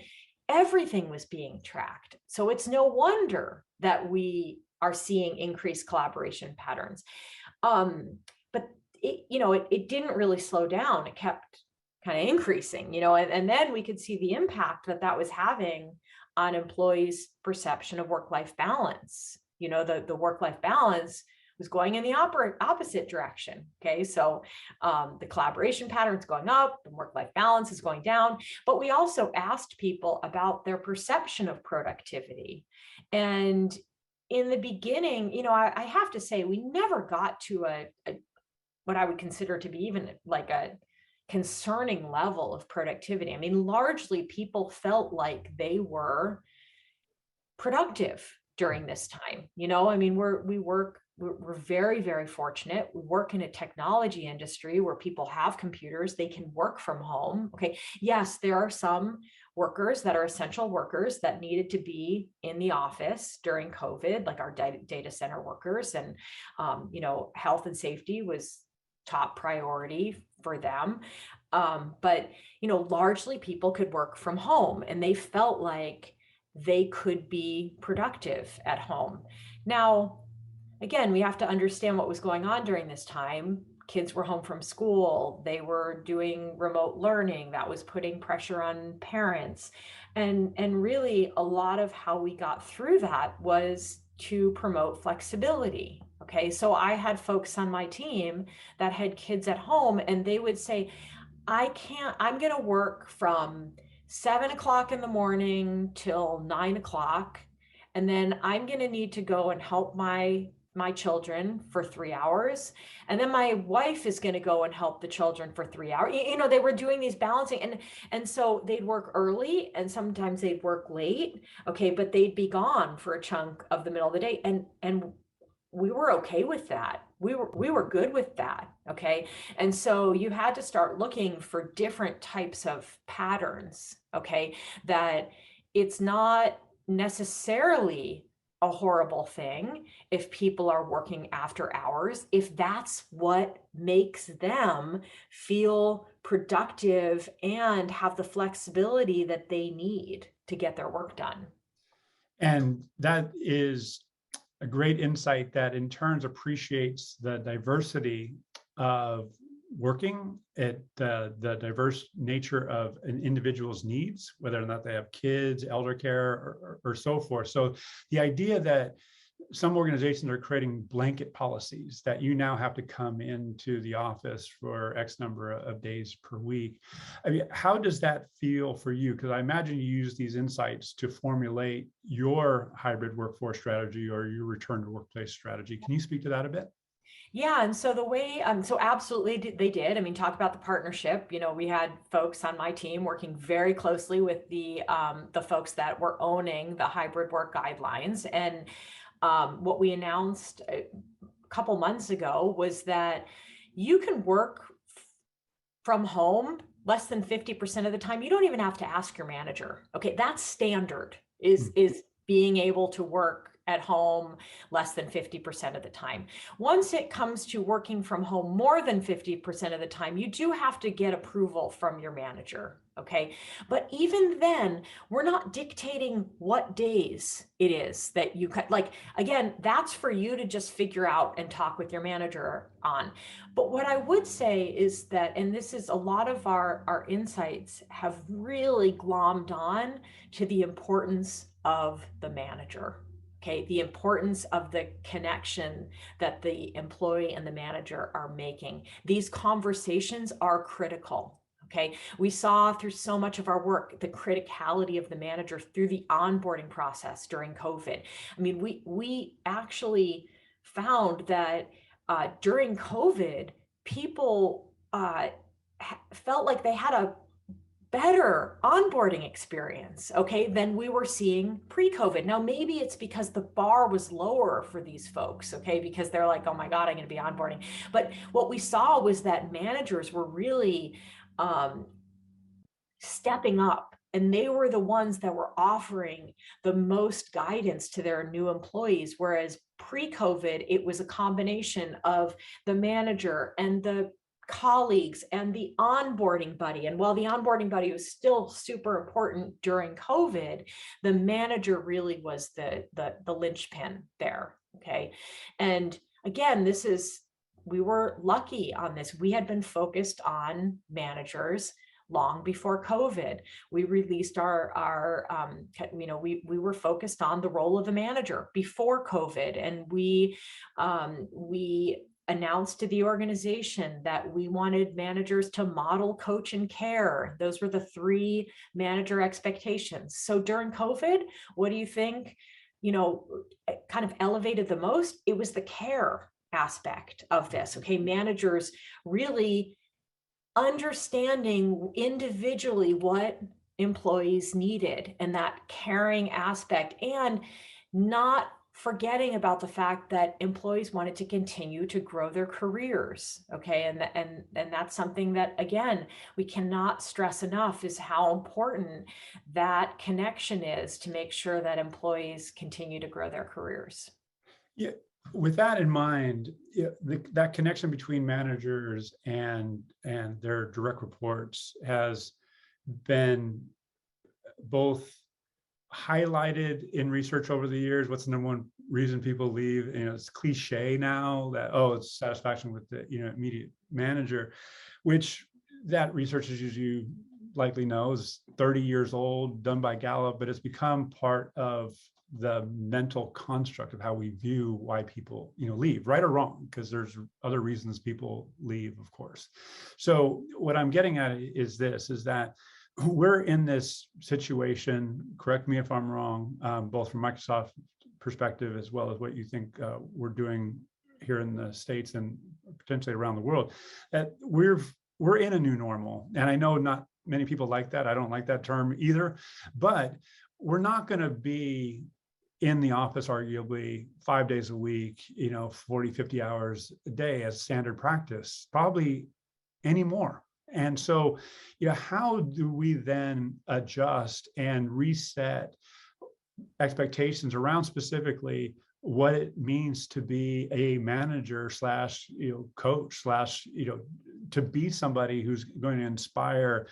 everything was being tracked. So it's no wonder that we are seeing increased collaboration patterns. But it didn't really slow down. It kept kind of increasing, you know, and then we could see the impact that was having on employees' perception of work-life balance. You know, the work-life balance was going in the opposite direction. Okay, so the collaboration patterns going up, the work-life balance is going down. But we also asked people about their perception of productivity. And in the beginning, you know, I have to say, we never got to a what I would consider to be even like a concerning level of productivity. I mean, largely people felt like they were productive during this time. You know, I mean, we're very, very fortunate. We work in a technology industry where people have computers, they can work from home. Okay. Yes, there are some workers that are essential workers that needed to be in the office during COVID, like our data center workers, and, you know, health and safety was top priority for them. But, you know, largely people could work from home and they felt like they could be productive at home. Now, again, we have to understand what was going on during this time. Kids were home from school. They were doing remote learning. That was putting pressure on parents. And really a lot of how we got through that was to promote flexibility. Okay, so I had folks on my team that had kids at home and they would say, I'm going to work from 7 o'clock in the morning till 9 o'clock. And then I'm going to need to go and help my children for 3 hours. And then my wife is going to go and help the children for 3 hours. You know, they were doing these balancing, and so they'd work early and sometimes they'd work late. Okay. But they'd be gone for a chunk of the middle of the day. And we were okay with that. We were good with that. Okay. And so you had to start looking for different types of patterns. Okay. That it's not necessarily a horrible thing if people are working after hours, if that's what makes them feel productive and have the flexibility that they need to get their work done. And that is a great insight that in turn appreciates the diversity of working at the diverse nature of an individual's needs, whether or not they have kids, elder care, or so forth. So the idea that some organizations are creating blanket policies that you now have to come into the office for X number of days per week. I mean, how does that feel for you? Because I imagine you use these insights to formulate your hybrid workforce strategy or your return to workplace strategy. Can you speak to that a bit? Yeah, and so the way, so absolutely they did. I mean, talk about the partnership. We had folks on my team working very closely with the folks that were owning the hybrid work guidelines. And what we announced a couple months ago was that you can work from home less than 50% of the time. You don't even have to ask your manager. Okay, that's standard, is being able to work at home less than 50% of the time. Once it comes to working from home more than 50% of the time, you do have to get approval from your manager. Okay. But even then, we're not dictating what days it is that you could, like, again, that's for you to just figure out and talk with your manager on. But what I would say is that, and this is a lot of our insights have really glommed on to the importance of the manager. Okay, the importance of the connection that the employee and the manager are making. These conversations are critical. Okay, we saw through so much of our work the criticality of the manager through the onboarding process during COVID. I mean, we actually found that during COVID, people felt like they had a better onboarding experience, okay, than we were seeing pre-COVID. Now, maybe it's because the bar was lower for these folks, okay, because they're like, oh my God, I'm going to be onboarding. But what we saw was that managers were really stepping up, and they were the ones that were offering the most guidance to their new employees. Whereas pre-COVID, it was a combination of the manager and the colleagues and the onboarding buddy. And while the onboarding buddy was still super important during COVID, the manager really was the linchpin there. Okay. And again, we were lucky on this. We had been focused on managers long before COVID. We released we were focused on the role of the manager before COVID. And we announced to the organization that we wanted managers to model, coach, and care. Those were the 3 manager expectations. So during COVID, what do you think, kind of elevated the most? It was the care aspect of this. Okay, managers really understanding individually what employees needed, and that caring aspect, and not forgetting about the fact that employees wanted to continue to grow their careers. Okay. And that's something that, again, we cannot stress enough, is how important that connection is to make sure that employees continue to grow their careers. Yeah. With that in mind, that connection between managers and their direct reports has been both highlighted in research over the years. What's the number one reason people leave? It's cliche now that, it's satisfaction with the immediate manager, which that research, as you likely know, is 30 years old, done by Gallup, but it's become part of the mental construct of how we view why people leave, right or wrong, because there's other reasons people leave, of course. So what I'm getting at is that we're in this situation, correct me if I'm wrong, both from Microsoft's perspective as well as what you think we're doing here in the States and potentially around the world, that we're in a new normal. And I know not many people like that. I don't like that term either, but we're not going to be in the office arguably 5 days a week, 40, 50 hours a day as standard practice, probably anymore. And so, how do we then adjust and reset expectations around specifically what it means to be a manager / coach / to be somebody who's going to inspire,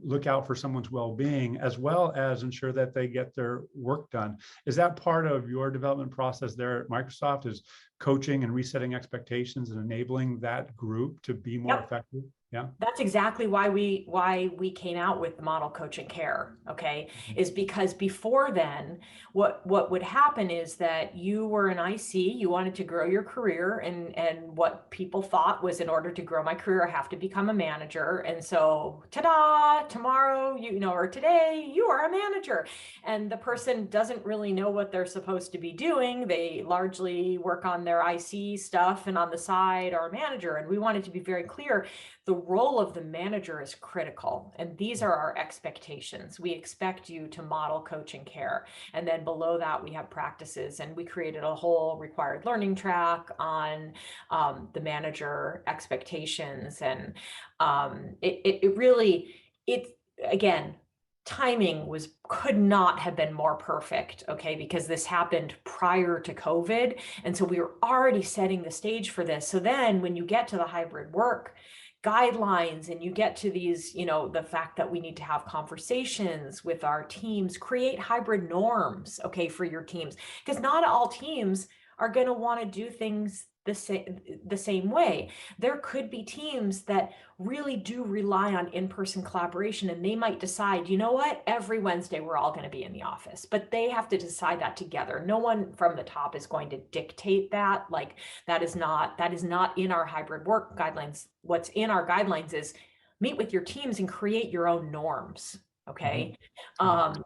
look out for someone's well-being, as well as ensure that they get their work done. Is that part of your development process there at Microsoft, is coaching and resetting expectations and enabling that group to be more effective? Yeah. That's exactly why we came out with the model coach and care, okay? Is because before then, what would happen is that you were an IC, you wanted to grow your career, and what people thought was, in order to grow my career, I have to become a manager. And so, ta-da, tomorrow, or today, you are a manager. And the person doesn't really know what they're supposed to be doing. They largely work on their IC stuff, and on the side are a manager. And we wanted to be very clear, the role of the manager is critical, and these are our expectations. We expect you to model, coach, and care. And then below that, we have practices, and we created a whole required learning track on the manager expectations. And again, timing could not have been more perfect, okay, because this happened prior to COVID. And so we were already setting the stage for this. So then when you get to the hybrid work guidelines, and you get to these, the fact that we need to have conversations with our teams, create hybrid norms, okay, for your teams, because not all teams are going to want to do things the same way. There could be teams that really do rely on in-person collaboration, and they might decide, you know what, every Wednesday we're all going to be in the office, but they have to decide that together. No one from the top is going to dictate that. Like, that is not in our hybrid work guidelines. What's in our guidelines is meet with your teams and create your own norms. Okay. On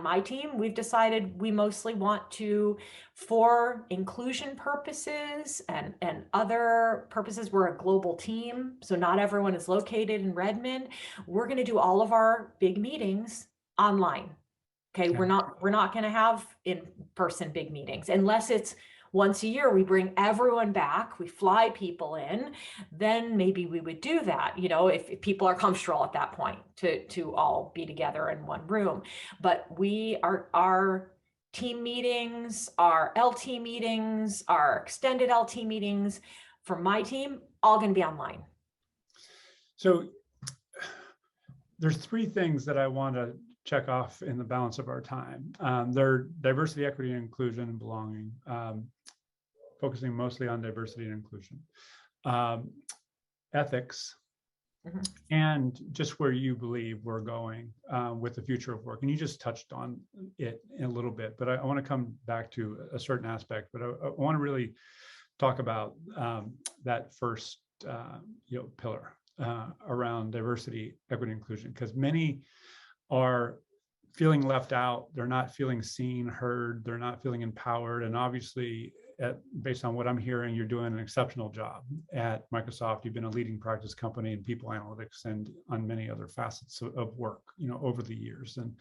my team, we've decided we mostly want to, for inclusion purposes and other purposes, we're a global team. So not everyone is located in Redmond. We're going to do all of our big meetings online. Okay. We're not going to have in-person big meetings unless it's once a year. We bring everyone back, we fly people in, then maybe we would do that, if people are comfortable at that point to all be together in one room. But our team meetings, our LT meetings, our extended LT meetings for my team, all going to be online. So there's three things that I want to check off in the balance of our time. They're diversity, equity, and inclusion, and belonging, focusing mostly on diversity and inclusion, ethics, and just where you believe we're going with the future of work. And you just touched on it in a little bit, but I want to come back to a certain aspect. But I want to really talk about that first pillar around diversity, equity, and inclusion, because many are feeling left out. They're not feeling seen, heard. They're not feeling empowered. And obviously, based on what I'm hearing, you're doing an exceptional job at Microsoft. You've been a leading practice company in people analytics and on many other facets of work, over the years. And,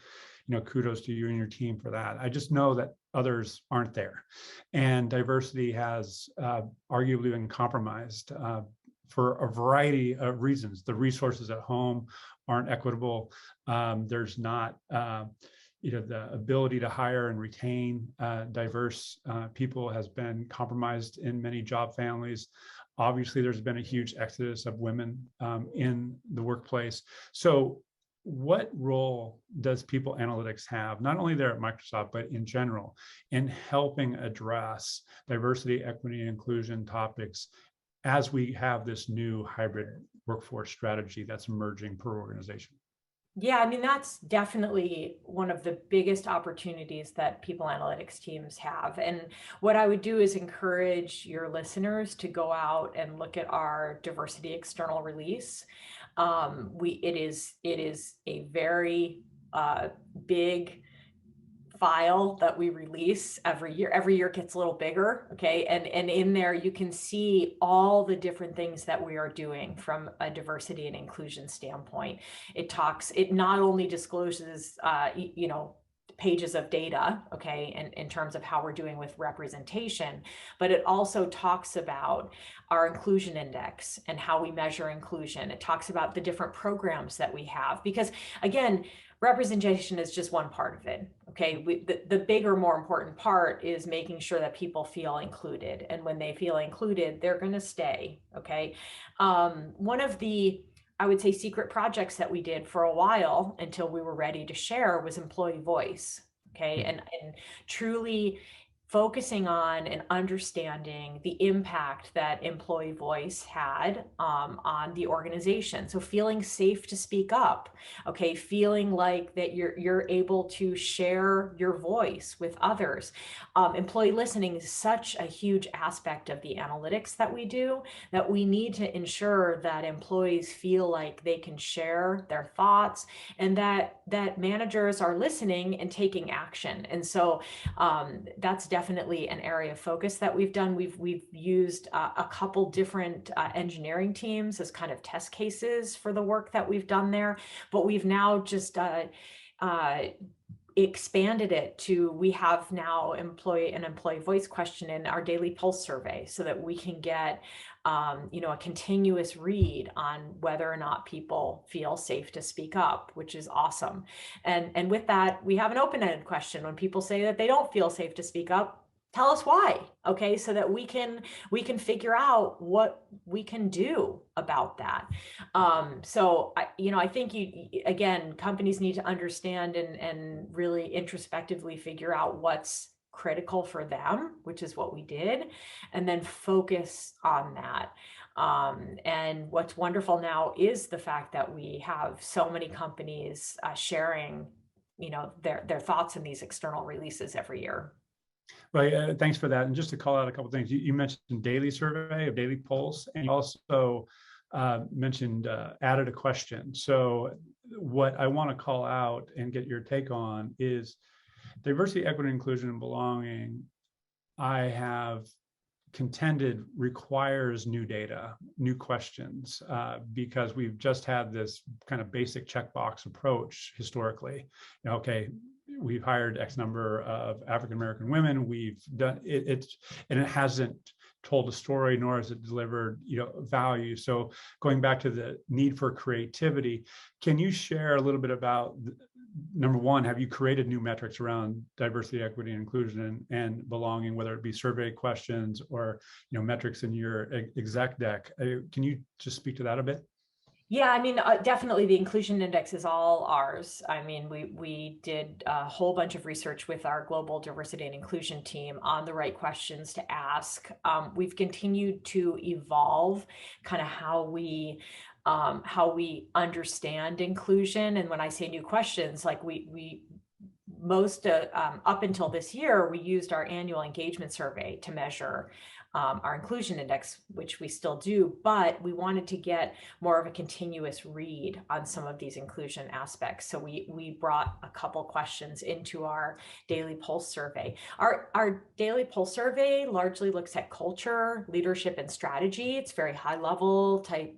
kudos to you and your team for that. I just know that others aren't there, and diversity has arguably been compromised for a variety of reasons. The resources at home aren't equitable. There's not the ability to hire and retain diverse people has been compromised in many job families. Obviously, there's been a huge exodus of women in the workplace. So what role does people analytics have, not only there at Microsoft, but in general, in helping address diversity, equity, and inclusion topics as we have this new hybrid workforce strategy that's emerging per organization? Yeah, that's definitely one of the biggest opportunities that people analytics teams have. And what I would do is encourage your listeners to go out and look at our diversity external release. It is a very big file that we release every year. Every year gets a little bigger, okay? And in there you can see all the different things that we are doing from a diversity and inclusion standpoint. It not only discloses, pages of data, okay, in terms of how we're doing with representation, but it also talks about our inclusion index and how we measure inclusion. It talks about the different programs that we have, because again, representation is just one part of it. Okay, the bigger, more important part is making sure that people feel included, and when they feel included, they're going to stay. Okay, one of the, I would say, secret projects that we did for a while until we were ready to share was employee voice. Okay, and truly focusing on and understanding the impact that employee voice had on the organization. So feeling safe to speak up, okay, feeling like that you're able to share your voice with others. Employee listening is such a huge aspect of the analytics that we do, that we need to ensure that employees feel like they can share their thoughts, and that managers are listening and taking action. And so that's definitely an area of focus that we've done. We've used a couple different engineering teams as kind of test cases for the work that we've done there, but we've now just expanded it to, we have now an employee voice question in our daily pulse survey, so that we can get a continuous read on whether or not people feel safe to speak up, which is awesome. And with that, we have an open-ended question. When people say that they don't feel safe to speak up, tell us why, okay, so that we can figure out what we can do about that. So I think again, companies need to understand and really introspectively figure out what's critical for them, which is what we did, and then focus on that. And what's wonderful now is the fact that we have so many companies sharing, their thoughts in these external releases every year. Right. Thanks for that. And just to call out a couple of things, you mentioned daily survey of daily pulse, and you also mentioned added a question. So what I want to call out and get your take on is diversity, equity, inclusion, and belonging. I have contended requires new data, new questions, because we've just had this kind of basic checkbox approach historically. Okay, we've hired X number of African-American women. We've done it, and it hasn't told a story, nor has it delivered, value. So going back to the need for creativity, can you share a little bit about, number one, have you created new metrics around diversity, equity, inclusion, and belonging, whether it be survey questions or metrics in your exec deck? Can you just speak to that a bit? Yeah, definitely the inclusion index is all ours. We did a whole bunch of research with our global diversity and inclusion team on the right questions to ask. We've continued to evolve kind of how we understand inclusion. And when I say new questions, like most up until this year, we used our annual engagement survey to measure our inclusion index, which we still do, but we wanted to get more of a continuous read on some of these inclusion aspects. So we brought a couple questions into our daily pulse survey. Our daily pulse survey largely looks at culture, leadership, and strategy. It's very high level type,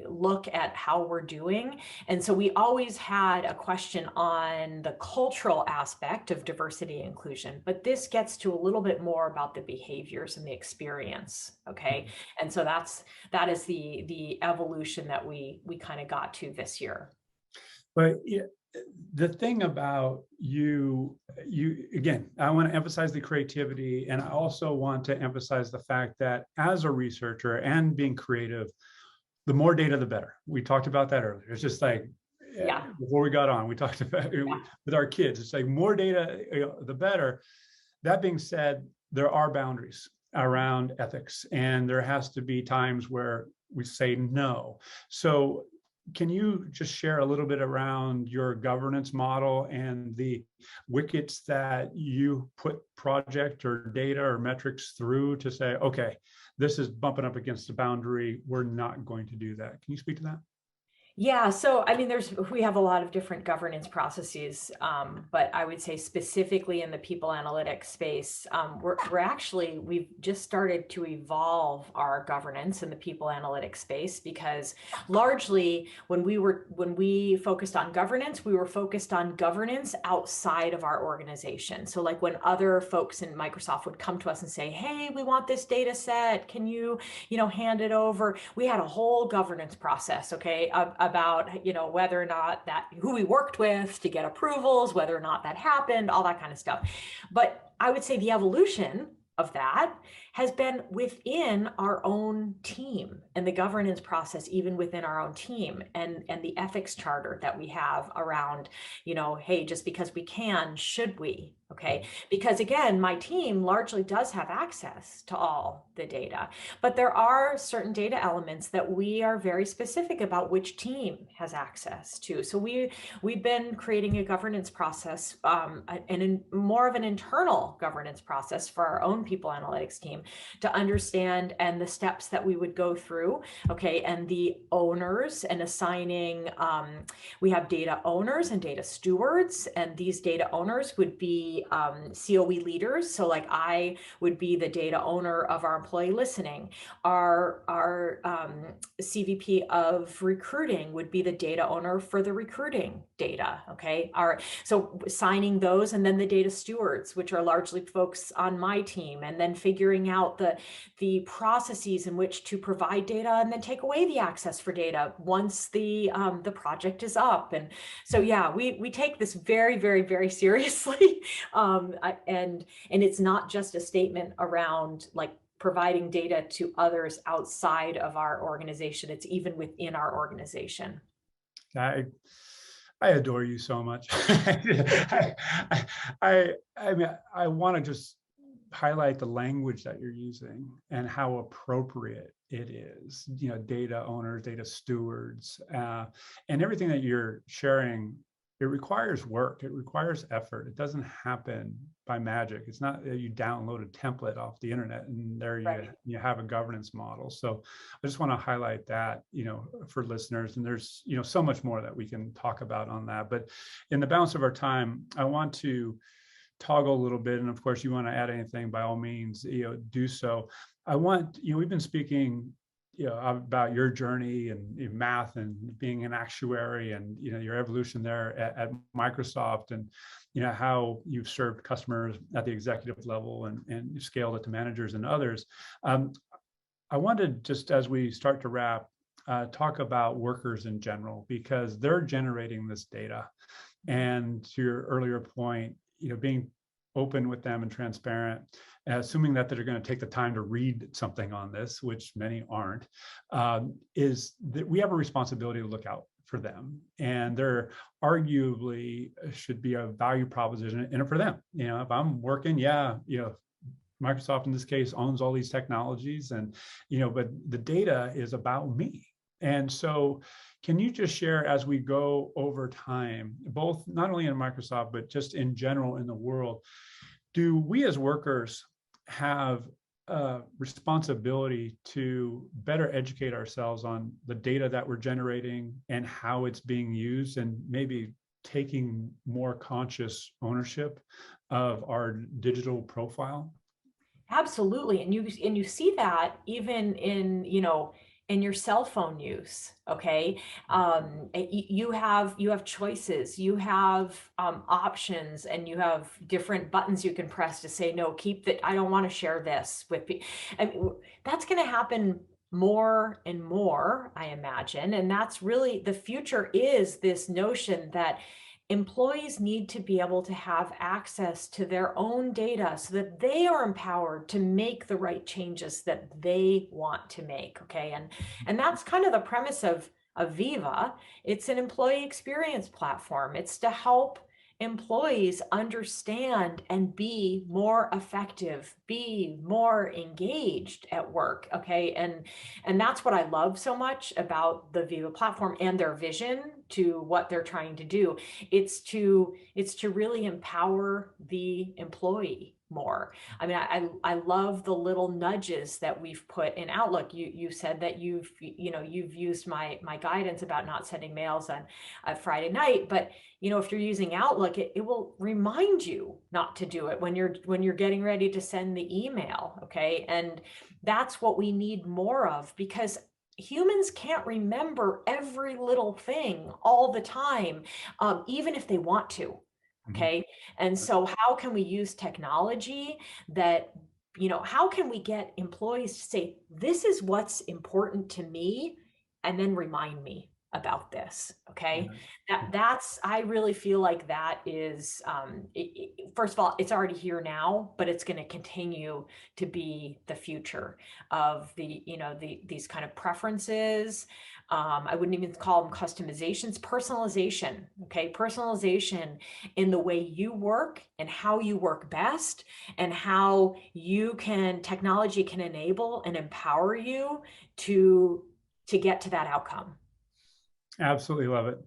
look at how we're doing. And so we always had a question on the cultural aspect of diversity and inclusion, but this gets to a little bit more about the behaviors and the experience. Okay. And so that is the evolution that we kind of got to this year. But the thing about you again, I want to emphasize the creativity, and I also want to emphasize the fact that as a researcher and being creative, the more data, the better. We talked about that earlier. It's just like, before we got on, we talked about with our kids, it's like more data, the better. That being said, there are boundaries around ethics, and there has to be times where we say no. So can you just share a little bit around your governance model and the wickets that you put project or data or metrics through to say, okay, this is bumping up against the boundary, we're not going to do that? Can you speak to that? Yeah, so we have a lot of different governance processes, but I would say specifically in the people analytics space, we've just started to evolve our governance in the people analytics space, because largely when we focused on governance, we were focused on governance outside of our organization. So like when other folks in Microsoft would come to us and say, hey, we want this data set, can you hand it over? We had a whole governance process, okay, about whether or not who we worked with to get approvals, whether or not that happened, all that kind of stuff. But I would say the evolution of that has been within our own team and the governance process, even within our own team, and the ethics charter that we have around, hey, just because we can, should we? Okay. Because again, my team largely does have access to all the data, but there are certain data elements that we are very specific about which team has access to. So we've been creating a governance process, and more of an internal governance process for our own people analytics team to understand, and the steps that we would go through. Okay. And the owners, and assigning, we have data owners and data stewards, and these data owners would be COE leaders. So like I would be the data owner of our employee listening. Our CVP of recruiting would be the data owner for the recruiting data. Okay. So signing those, and then the data stewards, which are largely folks on my team, and then figuring out the processes in which to provide data and then take away the access for data once the project is up. And so, yeah, we take this very, very, very seriously. And it's not just a statement around like providing data to others outside of our organization. It's even within our organization. I adore you so much. I mean, I want to just highlight the language that you're using and how appropriate it is. Data owners, data stewards, and everything that you're sharing. It requires work. It requires effort. It doesn't happen by magic. It's not that you download a template off the internet and there you have a governance model. So I just want to highlight that, for listeners. And there's, so much more that we can talk about on that. But in the balance of our time, I want to toggle a little bit. And of course, you want to add anything, by all means, do so. I want, we've been speaking about your journey and math and being an actuary, and your evolution there at Microsoft, and how you've served customers at the executive level and you've scaled it to managers and others. I wanted, just as we start to wrap, talk about workers in general, because they're generating this data. And to your earlier point, being open with them and transparent, assuming that they're going to take the time to read something on this, which many aren't, is that we have a responsibility to look out for them. And there arguably should be a value proposition in it for them. If I'm working, Microsoft in this case owns all these technologies, and but the data is about me. And so can you just share, as we go over time, both not only in Microsoft, but just in general in the world, do we as workers have a responsibility to better educate ourselves on the data that we're generating and how it's being used, and maybe taking more conscious ownership of our digital profile? Absolutely. And you see that even in, in your cell phone use. Okay. You have choices, you have options, and you have different buttons you can press to say, no, keep that. I don't want to share this with people. That's going to happen more and more, I imagine. And that's really the future, is this notion that employees need to be able to have access to their own data so that they are empowered to make the right changes that they want to make. Okay. And that's kind of the premise of Viva. It's an employee experience platform. It's to help employees understand and be more effective, be more engaged at work. Okay. And that's what I love so much about the Viva platform and their vision to what they're trying to do. It's to really empower the employee more. I mean, I love the little nudges that we've put in Outlook. You said that you've used my guidance about not sending mails on Friday night, but if you're using Outlook, it will remind you not to do it when you're getting ready to send the email. Okay. And that's what we need more of, because humans can't remember every little thing all the time, even if they want to. Okay. And so how can we use technology that, how can we get employees to say, this is what's important to me, and then remind me? about this. Okay. Yeah. That's, I really feel like that is, first of all, it's already here now, but it's going to continue to be the future of these kind of preferences. I wouldn't even call them customizations, personalization. Okay. Personalization in the way you work and how you work best, and how technology can enable and empower you to get to that outcome. Absolutely love it.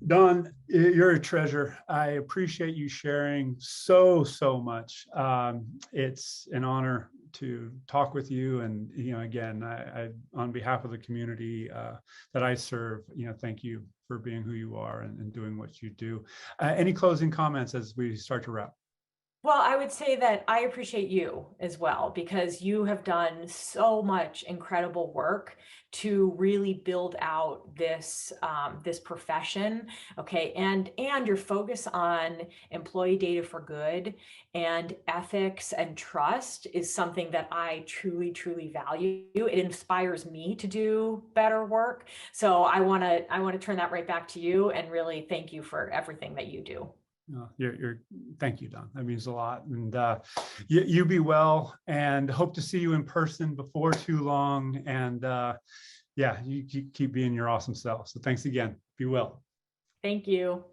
Dawn, you're a treasure. I appreciate you sharing so much. It's an honor to talk with you. And, again, I on behalf of the community that I serve, thank you for being who you are and doing what you do. Any closing comments as we start to wrap? Well, I would say that I appreciate you as well, because you have done so much incredible work to really build out this profession, okay, and your focus on employee data for good and ethics and trust is something that I truly value. It inspires me to do better work. So I want to turn that right back to you and really thank you for everything that you do. Thank you, Dawn. That means a lot. And you be well, and hope to see you in person before too long. And you keep being your awesome self. So thanks again. Be well. Thank you.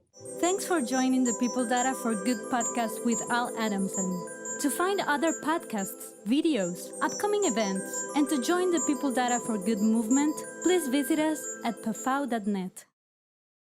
Thanks for joining the People Data for Good podcast with Al Adamsen. To find other podcasts, videos, upcoming events, and to join the People Data for Good movement, please visit us at PAFOW.net.